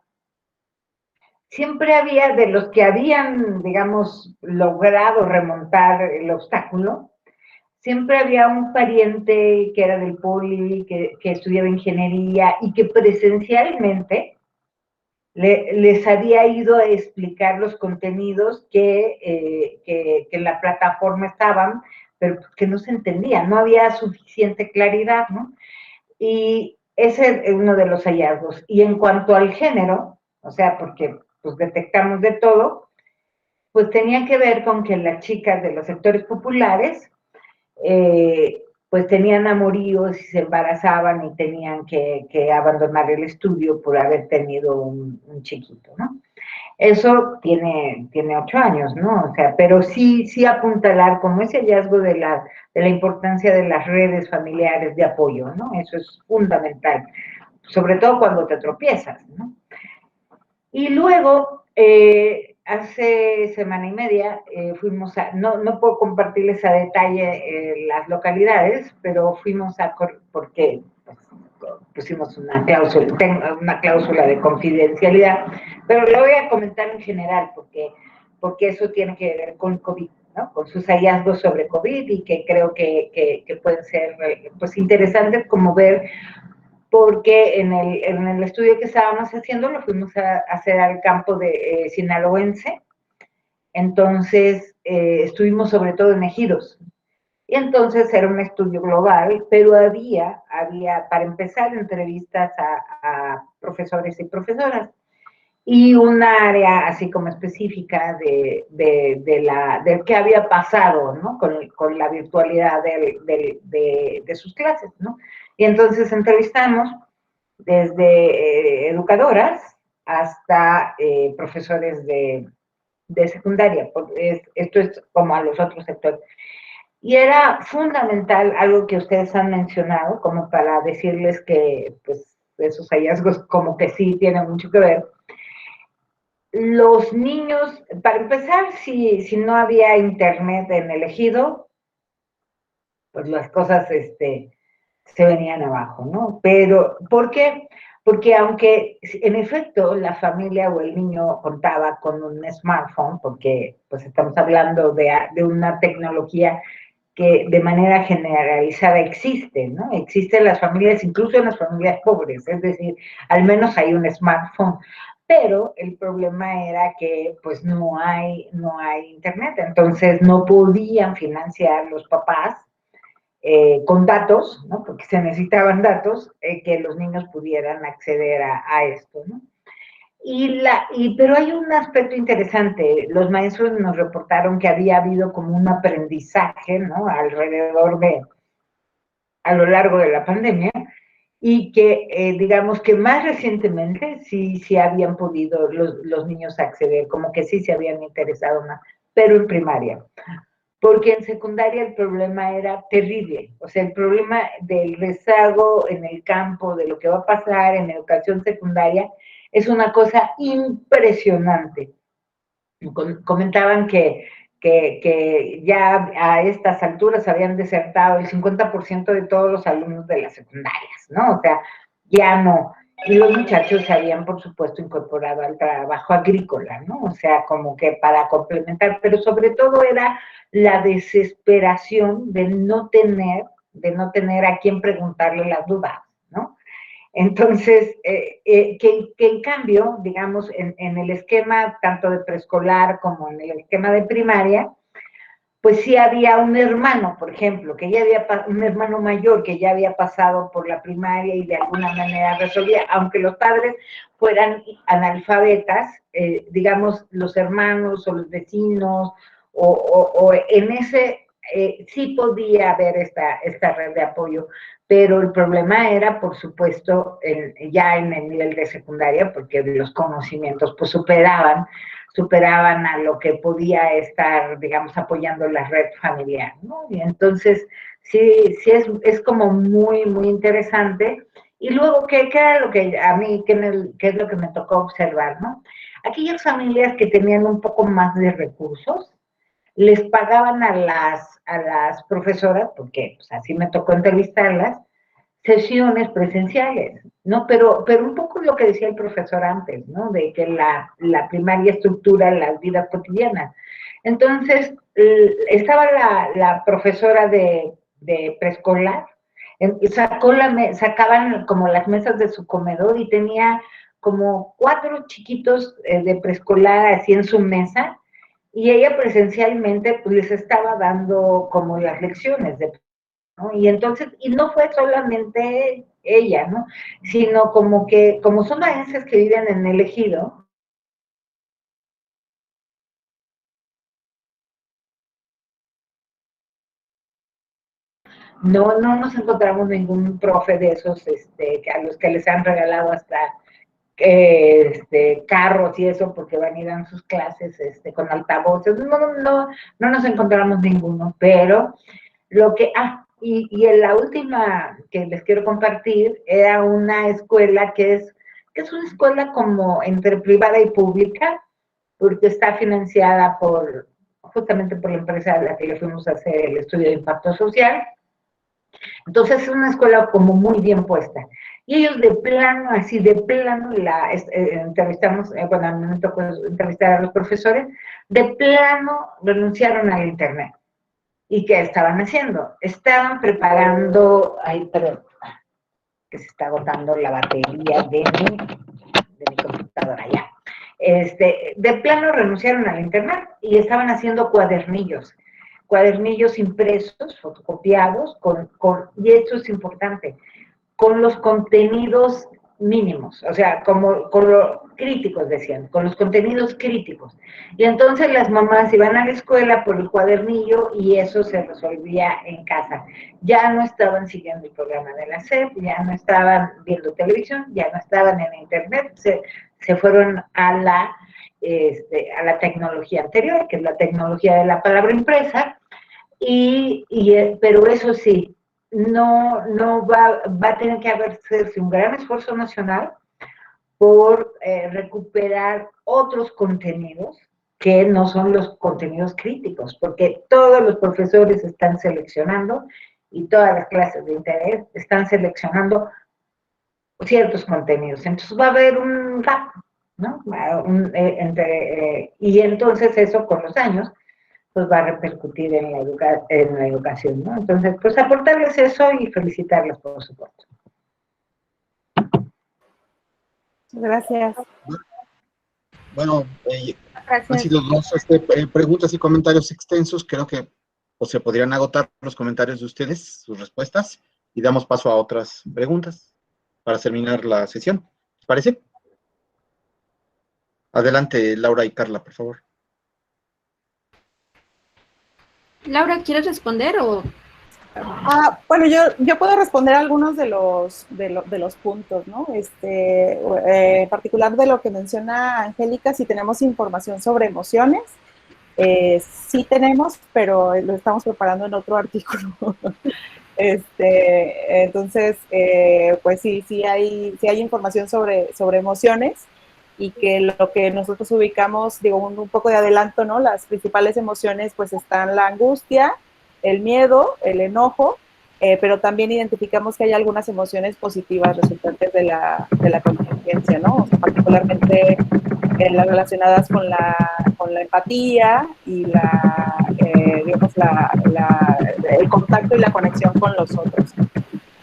siempre había de los que habían, digamos, logrado remontar el obstáculo, siempre había un pariente que era del poli, que estudiaba ingeniería y que presencialmente les había ido a explicar los contenidos que en la plataforma estaban, pero que no se entendía, no había suficiente claridad, ¿no? Y ese es uno de los hallazgos. Y en cuanto al género, o sea, porque pues detectamos de todo, pues tenía que ver con que las chicas de los sectores populares pues tenían amoríos y se embarazaban y tenían que abandonar el estudio por haber tenido un chiquito, ¿no? Eso tiene 8 años, ¿no? O sea, pero sí apuntalar como ese hallazgo de la importancia de las redes familiares de apoyo, ¿no? Eso es fundamental, sobre todo cuando te tropiezas, ¿no? Y luego, hace semana y media, fuimos a, no puedo compartirles a detalle las localidades, pero fuimos porque pues, pusimos una cláusula de confidencialidad, pero lo voy a comentar en general, porque eso tiene que ver con COVID, ¿no? Con sus hallazgos sobre COVID y que creo que pueden ser pues, interesantes como ver, porque en el estudio que estábamos haciendo lo fuimos a hacer al campo de sinaloense, entonces estuvimos sobre todo en ejidos, y entonces era un estudio global, pero había para empezar, entrevistas a profesores y profesoras, y un área así como específica de qué había pasado, ¿no? Con la virtualidad de sus clases, ¿no? Y entonces entrevistamos desde educadoras hasta profesores de secundaria, esto es como a los otros sectores. Y era fundamental algo que ustedes han mencionado, como para decirles que pues, esos hallazgos como que sí tienen mucho que ver. Los niños, para empezar, si no había internet en el ejido, pues las cosas se venían abajo, ¿no? Pero, ¿por qué? Porque aunque en efecto la familia o el niño contaba con un smartphone, porque pues estamos hablando de una tecnología que de manera generalizada existe, ¿no? Existe en las familias, incluso en las familias pobres, es decir, al menos hay un smartphone. Pero el problema era que pues no hay internet, entonces no podían financiar los papás con datos, ¿no? Porque se necesitaban datos que los niños pudieran acceder a esto, ¿no? Pero hay un aspecto interesante. Los maestros nos reportaron que había habido como un aprendizaje, ¿no? A lo largo de la pandemia, y que digamos que más recientemente sí habían podido los niños acceder, como que sí se habían interesado más, pero en primaria. Porque en secundaria el problema era terrible, o sea, el problema del rezago en el campo, de lo que va a pasar en educación secundaria, es una cosa impresionante. Comentaban que ya a estas alturas habían desertado el 50% de todos los alumnos de las secundarias, ¿no? O sea, ya no. Y los muchachos se habían, por supuesto, incorporado al trabajo agrícola, ¿no? O sea, como que para complementar, pero sobre todo era la desesperación de no tener a quién preguntarle las dudas, ¿no? Entonces, que en cambio, digamos, en el esquema tanto de preescolar como en el esquema de primaria, pues sí había un hermano, por ejemplo, un hermano mayor que ya había pasado por la primaria y de alguna manera resolvía, aunque los padres fueran analfabetas, digamos, los hermanos o los vecinos, o en ese, sí podía haber esta red de apoyo, pero el problema era, por supuesto, ya en el nivel de secundaria, porque los conocimientos pues superaban a lo que podía estar, digamos, apoyando la red familiar, ¿no? Y entonces, sí es como muy, muy interesante. Y luego, ¿qué era lo que a mí, qué es lo que me tocó observar, ¿no? Aquellas familias que tenían un poco más de recursos, les pagaban a las profesoras, porque pues, así me tocó entrevistarlas, sesiones presenciales, ¿no? Pero un poco lo que decía el profesor antes, ¿no? De que la primaria estructura las vidas cotidianas. Entonces, estaba la profesora de preescolar, sacaban como las mesas de su comedor y tenía como 4 chiquitos de preescolar así en su mesa, y ella presencialmente pues les estaba dando como las lecciones de, ¿no? Y entonces, y no fue solamente ella, ¿no? Sino como son maestras que viven en el ejido, no nos encontramos ningún profe de esos, a los que les han regalado hasta carros y eso, porque van y dan sus clases con altavoces. No nos encontramos ninguno, pero y en la última que les quiero compartir era una escuela que es una escuela como entre privada y pública, porque está financiada justamente por la empresa a la que le fuimos a hacer el estudio de impacto social. Entonces es una escuela como muy bien puesta. Y ellos de plano, así de plano, entrevistamos, bueno, a mí me tocó entrevistar a los profesores, de plano renunciaron al internet. ¿Y qué estaban haciendo? Estaban preparando, perdón, que se está agotando la batería de mi computadora ya. De plano renunciaron al internet y estaban haciendo cuadernillos impresos, fotocopiados, y esto es importante, con los contenidos mínimos, o sea, con los críticos, decían, con los contenidos críticos. Y entonces las mamás iban a la escuela por el cuadernillo y eso se resolvía en casa. Ya no estaban siguiendo el programa de la SEP, ya no estaban viendo televisión, ya no estaban en internet, se fueron a la tecnología anterior, que es la tecnología de la palabra impresa, pero eso sí, no va a tener que hacerse un gran esfuerzo nacional por recuperar otros contenidos que no son los contenidos críticos, porque todos los profesores están seleccionando y todas las clases de interés están seleccionando ciertos contenidos. Entonces va a haber un gap, ¿no? Y entonces eso con los años pues va a repercutir en la educación, ¿no? Entonces, pues aportarles eso y felicitarles, por supuesto. Gracias. Bueno, Gracias. han sido dos preguntas y comentarios extensos. Creo que pues, se podrían agotar los comentarios de ustedes, sus respuestas, y damos paso a otras preguntas para terminar la sesión. ¿Les parece? Adelante, Laura y Carla, por favor. Laura, ¿quieres responder o...? Bueno, yo puedo responder algunos de los puntos, ¿no? En particular de lo que menciona Angélica, si tenemos información sobre emociones, sí tenemos, pero lo estamos preparando en otro artículo. Entonces, pues sí hay información sobre emociones y que lo que nosotros ubicamos, digo, un poco de adelanto, ¿no? Las principales emociones, pues están la angustia, el miedo, el enojo, pero también identificamos que hay algunas emociones positivas resultantes de la contingencia, ¿no? O sea, particularmente las relacionadas con la empatía y digamos, el contacto y la conexión con los otros.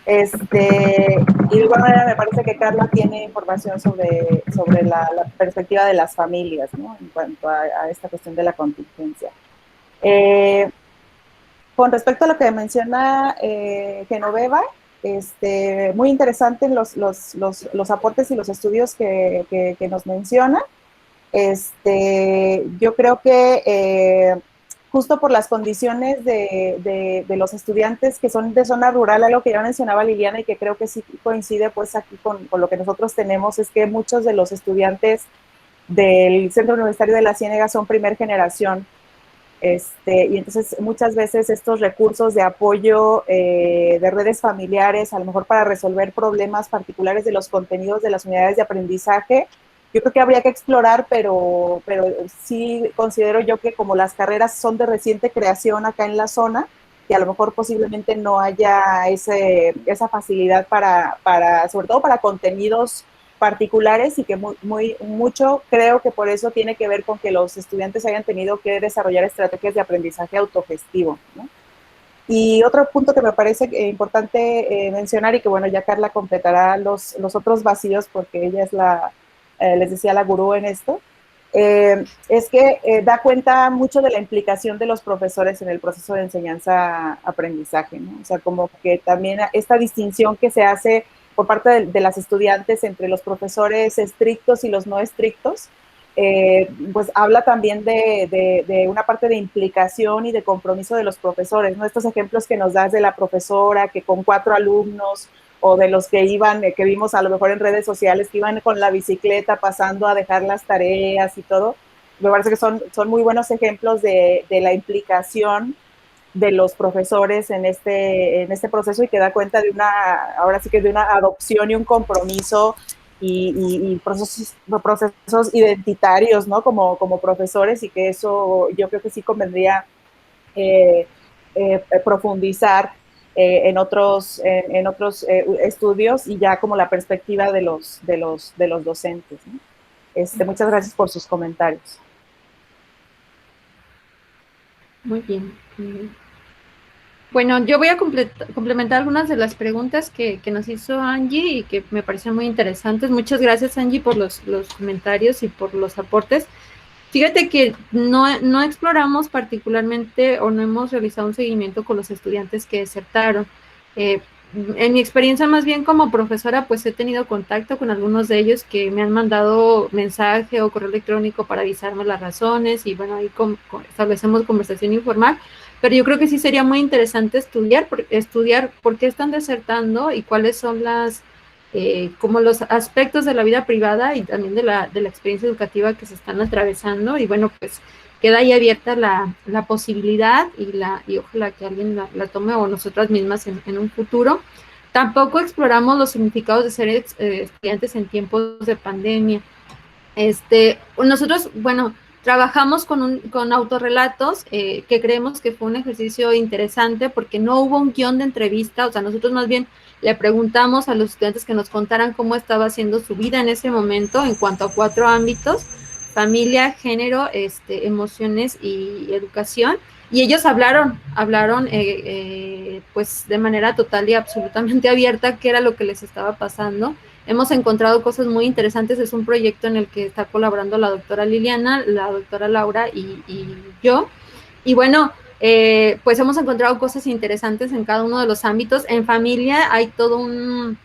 Y de igual manera me parece que Carla tiene información sobre la perspectiva de las familias, ¿no? En cuanto a esta cuestión de la contingencia. Con respecto a lo que menciona Genoveva, muy interesante los aportes y los estudios que nos menciona. Yo creo que justo por las condiciones de los estudiantes que son de zona rural, algo que ya mencionaba Liliana y que creo que sí coincide pues aquí con lo que nosotros tenemos, es que muchos de los estudiantes del Centro Universitario de la Ciénega son primer generación. Y entonces muchas veces estos recursos de apoyo de redes familiares, a lo mejor para resolver problemas particulares de los contenidos de las unidades de aprendizaje, yo creo que habría que explorar, pero sí considero yo que como las carreras son de reciente creación acá en la zona, que a lo mejor posiblemente no haya esa facilidad sobre todo para contenidos particulares y que mucho creo que por eso tiene que ver con que los estudiantes hayan tenido que desarrollar estrategias de aprendizaje autogestivo, ¿no? Y otro punto que me parece importante mencionar y que bueno, ya Carla completará los otros vacíos porque ella es les decía, la gurú en esto, es que da cuenta mucho de la implicación de los profesores en el proceso de enseñanza-aprendizaje, ¿no? O sea, como que también esta distinción que se hace por parte de las estudiantes entre los profesores estrictos y los no estrictos, pues habla también de una parte de implicación y de compromiso de los profesores, ¿no? Estos ejemplos que nos das de la profesora que con 4 alumnos o de los que iban, que vimos a lo mejor en redes sociales, que iban con la bicicleta pasando a dejar las tareas y todo, me parece que son muy buenos ejemplos de la implicación de los profesores en este proceso y que da cuenta ahora sí que de una adopción y un compromiso y procesos identitarios, ¿no? Como profesores, y que eso yo creo que sí convendría profundizar en otros estudios y ya como la perspectiva de los docentes, ¿no? Muchas gracias por sus comentarios. Muy bien. Bueno, yo voy a complementar algunas de las preguntas que nos hizo Angie y que me parecen muy interesantes. Muchas gracias, Angie, por los comentarios y por los aportes. Fíjate que no exploramos particularmente o no hemos realizado un seguimiento con los estudiantes que desertaron. En mi experiencia más bien como profesora, pues he tenido contacto con algunos de ellos que me han mandado mensaje o correo electrónico para avisarme las razones y bueno, ahí establecemos conversación informal, pero yo creo que sí sería muy interesante estudiar por qué están desertando y cuáles son como los aspectos de la vida privada y también de la experiencia educativa que se están atravesando y bueno, pues queda ahí abierta la posibilidad y ojalá que alguien la tome o nosotras mismas en un futuro. Tampoco exploramos los significados de ser estudiantes en tiempos de pandemia. Nosotros, bueno, trabajamos con autorrelatos que creemos que fue un ejercicio interesante porque no hubo un guión de entrevista, o sea, nosotros más bien le preguntamos a los estudiantes que nos contaran cómo estaba haciendo su vida en ese momento en cuanto a 4 ámbitos: familia, género, emociones y educación, y ellos hablaron pues de manera total y absolutamente abierta qué era lo que les estaba pasando. Hemos encontrado cosas muy interesantes, es un proyecto en el que está colaborando la doctora Liliana, la doctora Laura y yo, y bueno, pues hemos encontrado cosas interesantes en cada uno de los ámbitos. En familia hay toda una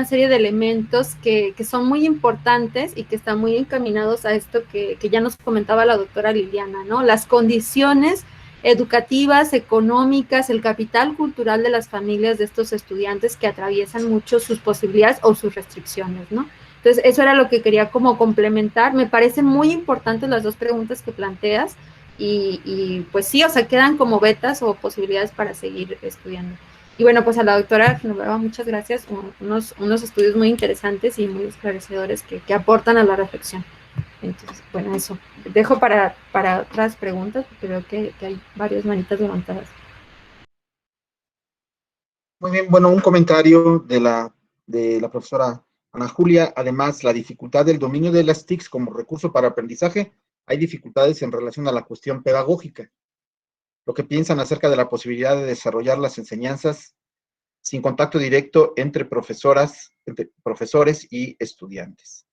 serie de elementos que son muy importantes y que están muy encaminados a esto que ya nos comentaba la doctora Liliana, ¿no? Las condiciones educativas, económicas, el capital cultural de las familias de estos estudiantes que atraviesan mucho sus posibilidades o sus restricciones, ¿no? Entonces, eso era lo que quería como complementar. Me parecen muy importantes las dos preguntas que planteas y pues sí, o sea, quedan como vetas o posibilidades para seguir estudiando. Y bueno, pues a la doctora Genoveva, muchas gracias. Unos estudios muy interesantes y muy esclarecedores que aportan a la reflexión. Entonces, bueno, eso. Dejo para otras preguntas porque veo que hay varias manitas levantadas. Muy bien, bueno, un comentario de la profesora Ana Julia. Además, la dificultad del dominio de las TICs como recurso para aprendizaje, hay dificultades en relación a la cuestión pedagógica. Lo que piensan acerca de la posibilidad de desarrollar las enseñanzas sin contacto directo entre profesores y estudiantes.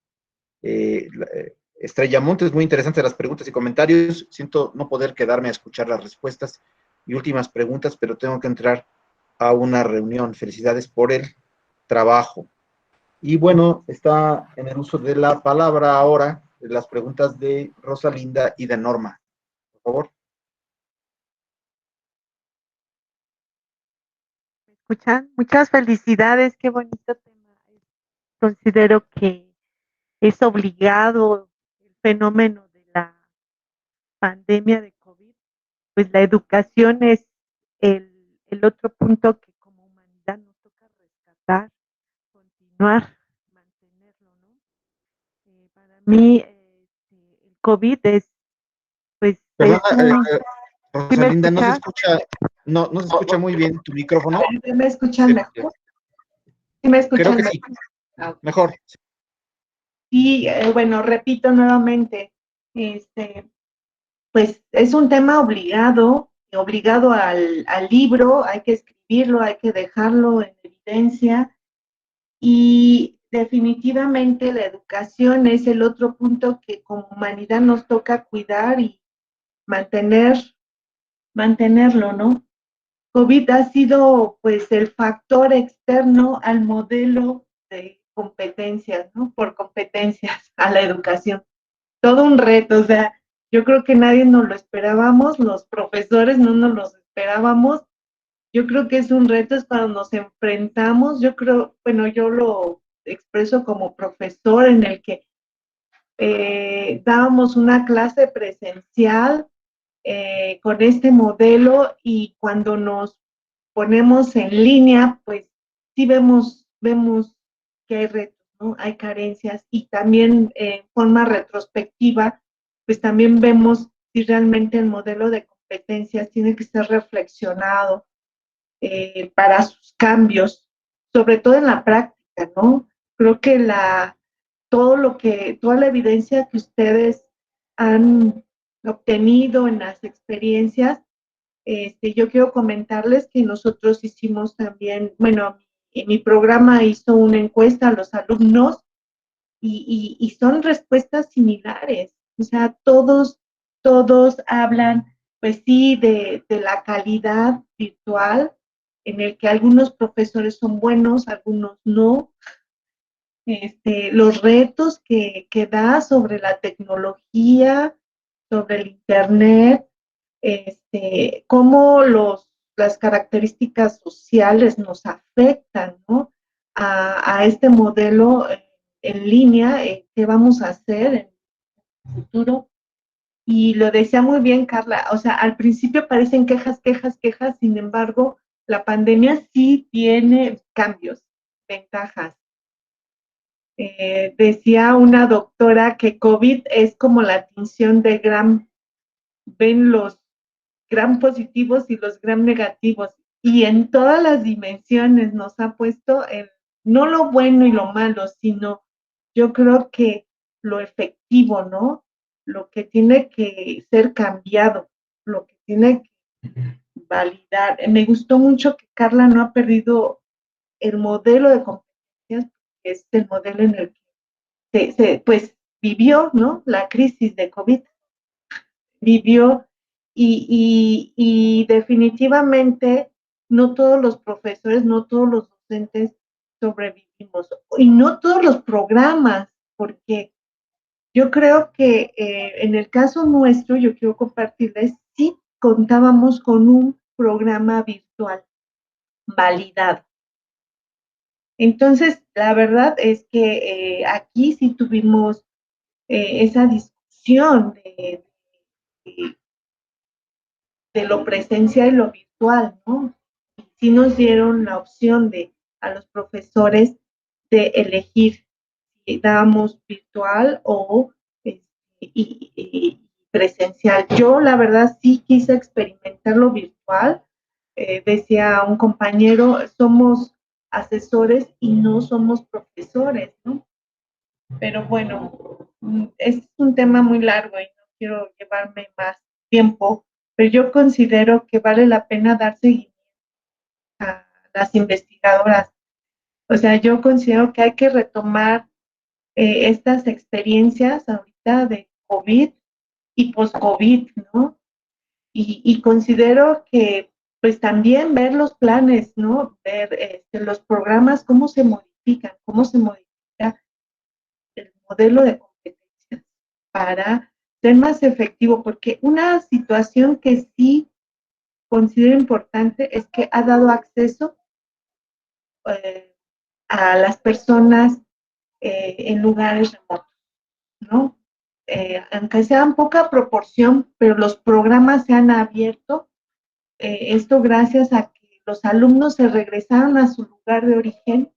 Estrella Montes, muy interesantes las preguntas y comentarios. Siento no poder quedarme a escuchar las respuestas y últimas preguntas, pero tengo que entrar a una reunión. Felicidades por el trabajo. Y bueno, está en el uso de la palabra ahora las preguntas de Rosalinda y de Norma. Por favor. ¿Me escuchan? Muchas felicidades, qué bonito tema. Considero que es obligado el fenómeno de la pandemia de COVID, pues la educación es el otro punto que como humanidad nos toca rescatar, continuar, mantenerlo, ¿no? Para mí, el COVID es, pues, Perdona, ¿sí me Rosalinda, escuchas? no se escucha muy bien tu micrófono. ¿Me escuchan mejor? ¿Sí me Creo escuchan que mejor? sí, mejor. Sí, bueno, repito nuevamente, pues es un tema obligado al libro, hay que escribirlo, hay que dejarlo en evidencia y definitivamente la educación es el otro punto que como humanidad nos toca cuidar y mantenerlo, ¿no? COVID ha sido pues el factor externo al modelo de competencias, ¿no? Por competencias a la educación. Todo un reto, o sea, yo creo que nadie nos lo esperábamos, los profesores no nos lo esperábamos. Yo creo que es un reto, es cuando nos enfrentamos, yo creo, bueno, yo lo expreso como profesor en el que dábamos una clase presencial con este modelo y cuando nos ponemos en línea, pues sí vemos que hay retos, ¿no? Hay carencias y también en forma retrospectiva, pues también vemos si realmente el modelo de competencias tiene que ser reflexionado para sus cambios, sobre todo en la práctica, ¿no? Creo que toda la evidencia que ustedes han obtenido en las experiencias, yo quiero comentarles que nosotros hicimos también, bueno, en mi programa hizo una encuesta a los alumnos y son respuestas similares. O sea, todos hablan, pues sí, de la calidad virtual, en el que algunos profesores son buenos, algunos no. Los retos que da sobre la tecnología, sobre el Internet, cómo las características sociales nos afectan, ¿no? A este modelo en línea, qué vamos a hacer en el futuro. Y lo decía muy bien Carla, o sea, al principio parecen quejas, sin embargo, la pandemia sí tiene cambios, ventajas. Decía una doctora que COVID es como la tinción de Gram, ven los gram positivos y los gram negativos, y en todas las dimensiones nos ha puesto no lo bueno y lo malo, sino yo creo que lo efectivo, ¿no? Lo que tiene que ser cambiado, lo que tiene que validar. Me gustó mucho que Carla no ha perdido el modelo de competencias, que es el modelo en el que pues vivió, ¿no? La crisis de COVID, vivió y definitivamente no todos los profesores, no todos los docentes sobrevivimos y no todos los programas, porque yo creo que en el caso nuestro, yo quiero compartirles, sí contábamos con un programa virtual validado. Entonces, la verdad es que aquí sí tuvimos esa discusión de lo presencial y lo virtual, ¿no? Sí nos dieron la opción a los profesores de elegir si dábamos virtual o y presencial. Yo, la verdad, sí quise experimentar lo virtual. Decía un compañero, somos asesores y no somos profesores, ¿no? Pero bueno, es un tema muy largo y no quiero llevarme más tiempo, pero yo considero que vale la pena dar seguimiento a las investigadoras. O sea, yo considero que hay que retomar estas experiencias ahorita de COVID y post-COVID, ¿no? Y considero que pues también ver los planes, ¿no? Ver los programas, cómo se modifica el modelo de competencias para ser más efectivo, porque una situación que sí considero importante es que ha dado acceso a las personas en lugares remotos, ¿no? Aunque sea en poca proporción, pero los programas se han abierto, esto gracias a que los alumnos se regresaron a su lugar de origen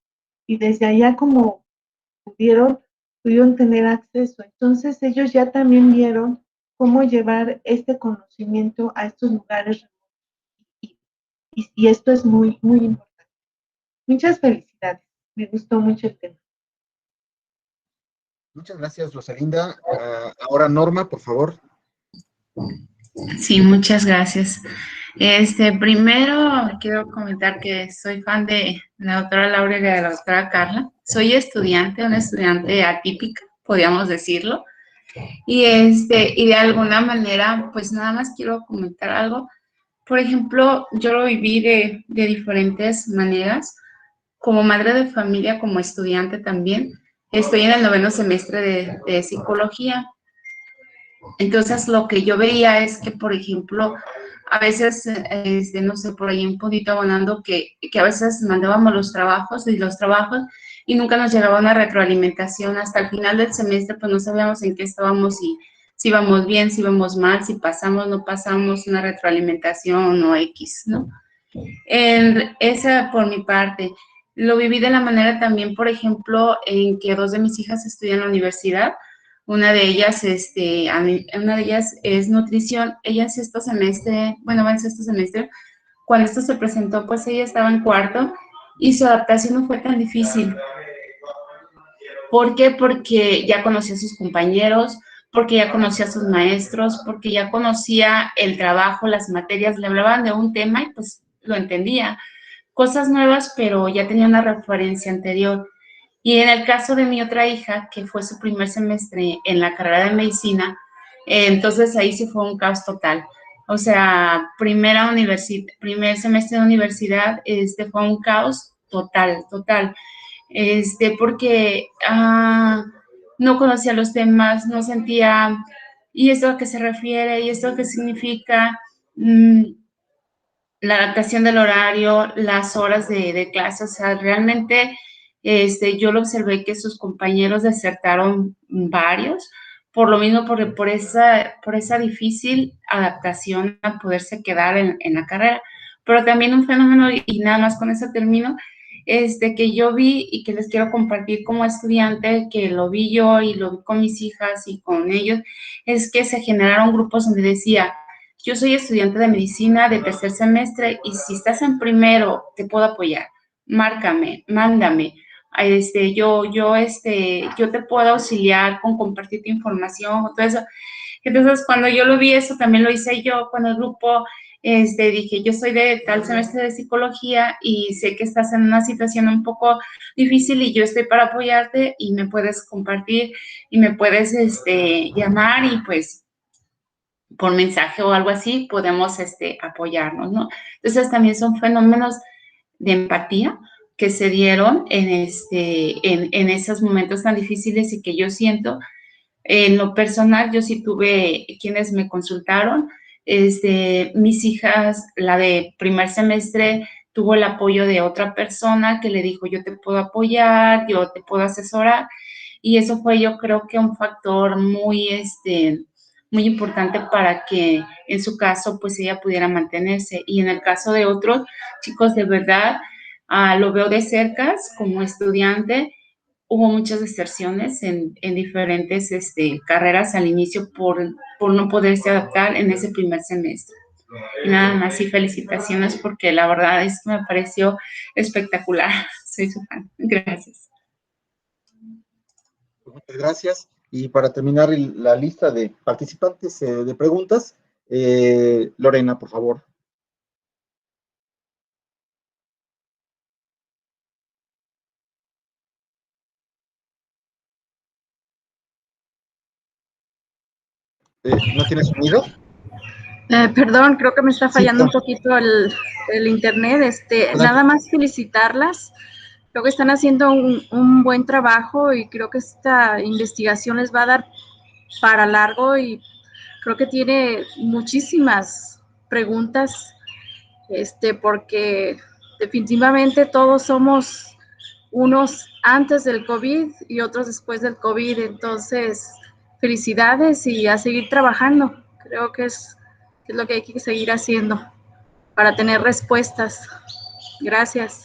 y desde allá como pudieron tener acceso. Entonces ellos ya también vieron cómo llevar este conocimiento a estos lugares remotos y esto es muy, muy importante. Muchas felicidades, me gustó mucho el tema. Muchas gracias, Rosalinda. Ahora Norma, por favor. Sí, muchas gracias. Primero quiero comentar que soy fan de la doctora Laura y de la doctora Carla. Soy estudiante, una estudiante atípica, podríamos decirlo. Y de alguna manera, pues nada más quiero comentar algo. Por ejemplo, yo lo viví de diferentes maneras. Como madre de familia, como estudiante también, estoy en el 9º semestre de psicología. Entonces, lo que yo veía es que, por ejemplo, a veces, no sé, por ahí un poquito abonando, que a veces mandábamos los trabajos y nunca nos llegaba una retroalimentación. Hasta el final del semestre, pues no sabíamos en qué estábamos, si íbamos bien, si íbamos mal, si pasamos, no pasamos, una retroalimentación o X, ¿no? Esa por mi parte. Lo viví de la manera también, por ejemplo, en que 2 de mis hijas estudian en la universidad. Una de ellas es nutrición. Ella en sexto semestre, bueno, va en sexto semestre. Cuando esto se presentó, pues ella estaba en cuarto y su adaptación no fue tan difícil. ¿Por qué? Porque ya conocía a sus compañeros, porque ya conocía a sus maestros, porque ya conocía el trabajo, las materias, le hablaban de un tema y pues lo entendía. Cosas nuevas, pero ya tenía una referencia anterior. Y en el caso de mi otra hija, que fue su primer semestre en la carrera de medicina, entonces ahí sí fue un caos total. O sea, primer semestre de universidad, fue un caos total. Porque no conocía los temas, no sentía, ¿y esto a qué se refiere? ¿Y esto qué significa? La adaptación del horario, las horas de clase, o sea, realmente yo lo observé que sus compañeros desertaron varios, por lo mismo, por esa difícil adaptación a poderse quedar en la carrera. Pero también un fenómeno, y nada más con eso termino, que yo vi y que les quiero compartir como estudiante, que lo vi yo y lo vi con mis hijas y con ellos, es que se generaron grupos donde decía, yo soy estudiante de medicina de tercer semestre y si estás en primero, te puedo apoyar. Márcame, mándame. Yo te puedo auxiliar con compartir tu información, todo eso. Entonces, cuando yo lo vi eso, también lo hice yo con el grupo. Dije, yo soy de tal semestre de psicología y sé que estás en una situación un poco difícil y yo estoy para apoyarte y me puedes compartir y me puedes llamar y pues por mensaje o algo así, podemos apoyarnos, ¿no? Entonces, también son fenómenos de empatía que se dieron en esos momentos tan difíciles y que yo siento, en lo personal, yo sí tuve quienes me consultaron, Mis hijas, la de primer semestre, tuvo el apoyo de otra persona que le dijo, yo te puedo apoyar, yo te puedo asesorar, y eso fue, yo creo que un factor muy, muy importante para que en su caso, pues ella pudiera mantenerse. Y en el caso de otros chicos, de verdad, lo veo de cerca como estudiante. Hubo muchas deserciones en diferentes carreras al inicio por no poderse adaptar en ese primer semestre. Y nada más, y felicitaciones porque la verdad esto me pareció espectacular. Soy su fan. Gracias. Muchas gracias. Y para terminar la lista de participantes de preguntas, Lorena, por favor. ¿No tienes sonido? Perdón, creo que me está fallando Sí, un poquito el internet. Nada más felicitarlas. Creo que están haciendo un buen trabajo y creo que esta investigación les va a dar para largo y creo que tiene muchísimas preguntas, porque definitivamente todos somos unos antes del COVID y otros después del COVID. Entonces, felicidades y a seguir trabajando. Creo que es lo que hay que seguir haciendo para tener respuestas. Gracias.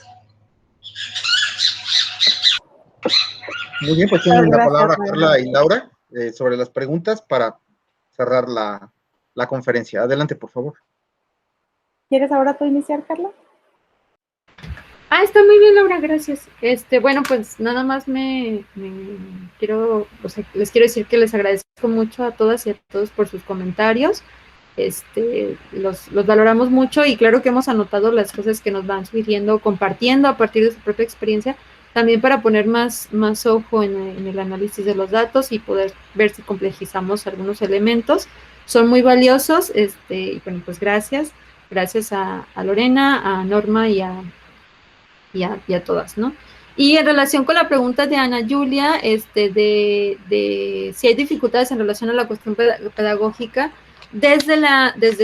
Muy bien, pues tienen la palabra Carla y Laura sobre las preguntas para cerrar la conferencia. Adelante, por favor. ¿Quieres ahora tú iniciar, Carla? Está muy bien, Laura, gracias. Bueno, pues nada más quiero, les quiero decir que les agradezco mucho a todas y a todos por sus comentarios. Los valoramos mucho y claro que hemos anotado las cosas que nos van sugiriendo, compartiendo a partir de su propia experiencia, también para poner más ojo en el análisis de los datos y poder ver si complejizamos algunos elementos. Son muy valiosos, y bueno, pues gracias a Lorena, a Norma y a todas, ¿no? Y en relación con la pregunta de Ana Julia, de si hay dificultades en relación a la cuestión pedagógica, desde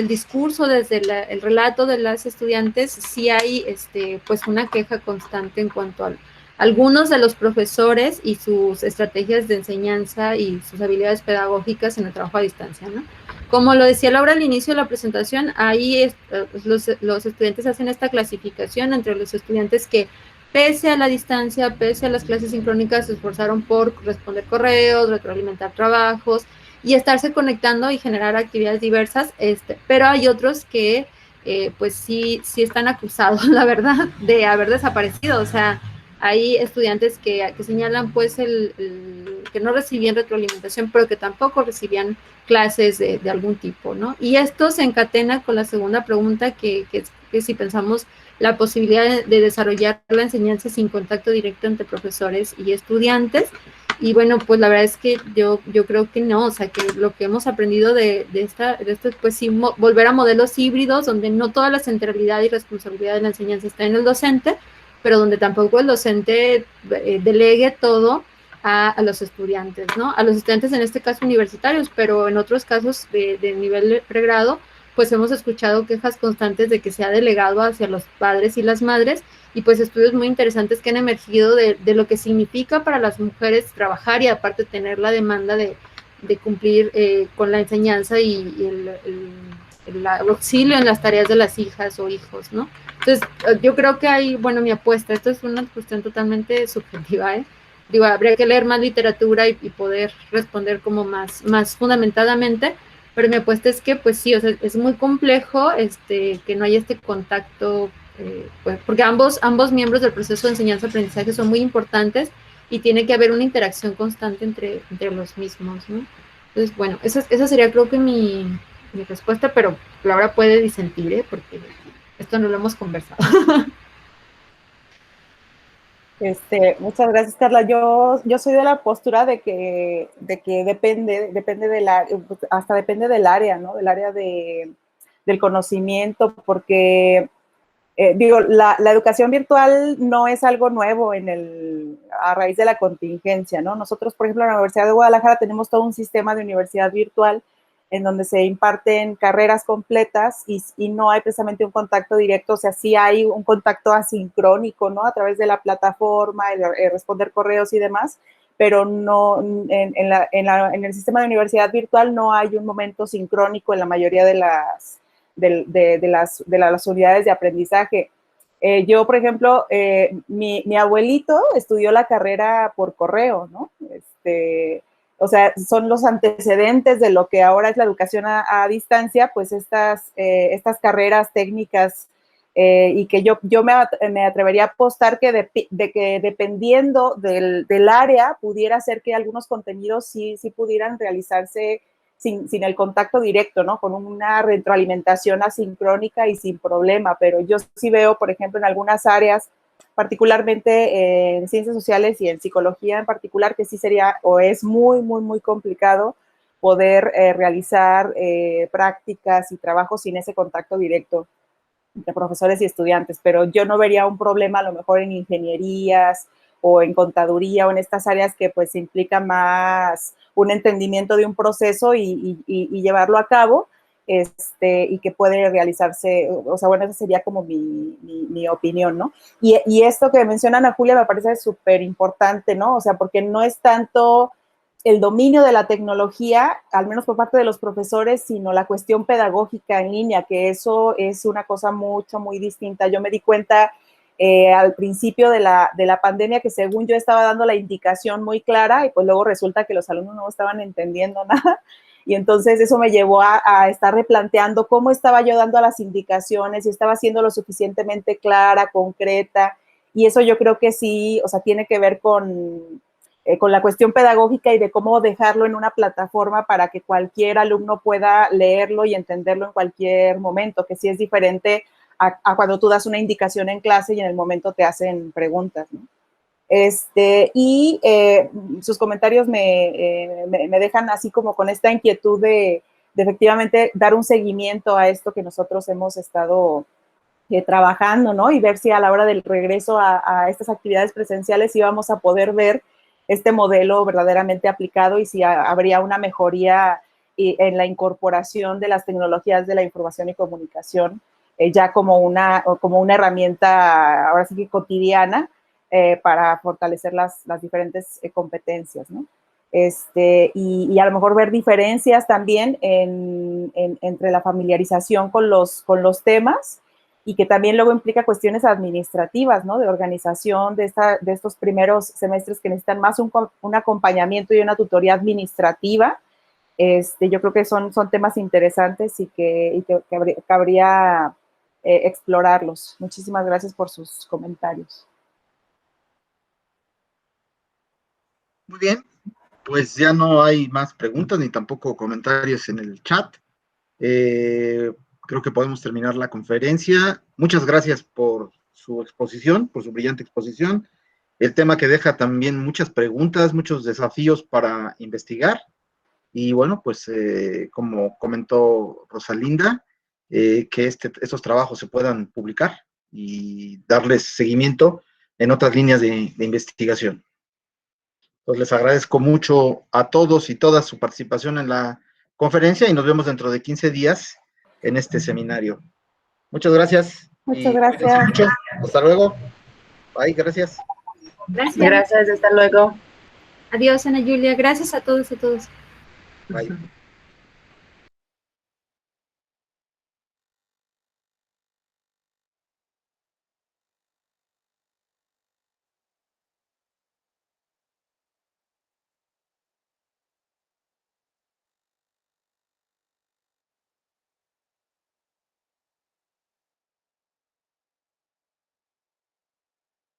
el discurso, desde el relato de las estudiantes, sí hay pues una queja constante en cuanto a algunos de los profesores y sus estrategias de enseñanza y sus habilidades pedagógicas en el trabajo a distancia, ¿no? Como lo decía Laura al inicio de la presentación, ahí los estudiantes hacen esta clasificación entre los estudiantes que, pese a la distancia, pese a las clases sincrónicas, se esforzaron por responder correos, retroalimentar trabajos y estarse conectando y generar actividades diversas, pero hay otros que pues sí están acusados, la verdad, de haber desaparecido. O sea, hay estudiantes que señalan pues que no recibían retroalimentación, pero que tampoco recibían clases de algún tipo, ¿no? Y esto se encadena con la segunda pregunta, que si pensamos la posibilidad de desarrollar la enseñanza sin contacto directo entre profesores y estudiantes. Y bueno, pues la verdad es que yo creo que no, o sea, que lo que hemos aprendido de esto, pues sí, volver a modelos híbridos, donde no toda la centralidad y responsabilidad de la enseñanza está en el docente, pero donde tampoco el docente delegue todo a los estudiantes, ¿no? A los estudiantes en este caso universitarios, pero en otros casos de nivel pregrado, pues hemos escuchado quejas constantes de que se ha delegado hacia los padres y las madres, y pues estudios muy interesantes que han emergido de lo que significa para las mujeres trabajar y aparte tener la demanda de cumplir con la enseñanza y el auxilio en las tareas de las hijas o hijos, ¿no? Entonces, yo creo que hay, bueno, mi apuesta, esto es una cuestión totalmente subjetiva, Digo, habría que leer más literatura y poder responder como más fundamentadamente, pero mi apuesta es que, pues sí, o sea, es muy complejo que no haya este contacto, pues, porque ambos miembros del proceso de enseñanza-aprendizaje son muy importantes y tiene que haber una interacción constante entre los mismos, ¿no? Entonces, bueno, esa sería creo que mi respuesta, pero Laura puede disentir, porque esto no lo hemos conversado. Muchas gracias, Carla. Yo soy de la postura de que depende del área, hasta depende del área, ¿no? Del área del conocimiento, porque digo, la educación virtual no es algo nuevo a raíz de la contingencia, ¿no? Nosotros, por ejemplo, en la Universidad de Guadalajara tenemos todo un sistema de universidad virtual en donde se imparten carreras completas y no hay precisamente un contacto directo, o sea, sí hay un contacto asincrónico, ¿no? A través de la plataforma, responder correos y demás, pero no, en el sistema de universidad virtual no hay un momento sincrónico en la mayoría de las unidades de aprendizaje. Yo, por ejemplo, mi abuelito estudió la carrera por correo, ¿no? O sea, son los antecedentes de lo que ahora es la educación a distancia, pues estas carreras técnicas y que yo me atrevería a apostar que dependiendo del área pudiera ser que algunos contenidos sí pudieran realizarse sin el contacto directo, ¿no? Con una retroalimentación asincrónica y sin problema, pero yo sí veo, por ejemplo, en algunas áreas, particularmente en ciencias sociales y en psicología en particular, que sí sería o es muy, muy, muy complicado poder realizar prácticas y trabajos sin ese contacto directo de profesores y estudiantes, pero yo no vería un problema a lo mejor en ingenierías o en contaduría o en estas áreas que pues implica más un entendimiento de un proceso y llevarlo a cabo, y que puede realizarse, o sea, bueno, esa sería como mi opinión, ¿no? Y esto que mencionan a Julia me parece súper importante, ¿no? O sea, porque no es tanto el dominio de la tecnología, al menos por parte de los profesores, sino la cuestión pedagógica en línea, que eso es una cosa muy distinta. Yo me di cuenta al principio de la pandemia que según yo estaba dando la indicación muy clara y pues luego resulta que los alumnos no estaban entendiendo nada. Y entonces eso me llevó a estar replanteando cómo estaba yo dando las indicaciones, si estaba siendo lo suficientemente clara, concreta. Y eso yo creo que sí, o sea, tiene que ver con la cuestión pedagógica y de cómo dejarlo en una plataforma para que cualquier alumno pueda leerlo y entenderlo en cualquier momento, que sí es diferente a cuando tú das una indicación en clase y en el momento te hacen preguntas, ¿no? Y sus comentarios me dejan así como con esta inquietud de efectivamente dar un seguimiento a esto que nosotros hemos estado trabajando, ¿no? Y ver si a la hora del regreso a estas actividades presenciales íbamos a poder ver este modelo verdaderamente aplicado y si habría una mejoría en la incorporación de las tecnologías de la información y comunicación ya como una herramienta ahora sí que cotidiana para fortalecer las diferentes competencias, ¿no? Y a lo mejor ver diferencias también entre la familiarización con los temas y que también luego implica cuestiones administrativas, ¿no? De organización de estos primeros semestres que necesitan más un acompañamiento y una tutoría administrativa. Yo creo que son temas interesantes y que cabría explorarlos. Muchísimas gracias por sus comentarios. Muy bien, pues ya no hay más preguntas ni tampoco comentarios en el chat. Creo que podemos terminar la conferencia. Muchas gracias por su exposición, por su brillante exposición. El tema que deja también muchas preguntas, muchos desafíos para investigar. Y bueno, pues como comentó Rosalinda, que estos trabajos se puedan publicar y darles seguimiento en otras líneas de investigación. Pues les agradezco mucho a todos y todas su participación en la conferencia y nos vemos dentro de 15 días en este seminario. Muchas gracias. Muchas gracias. Mucho. Hasta luego. Bye, gracias. Gracias. Gracias, hasta luego. Adiós, Ana Julia. Gracias a todos y a todos. Bye.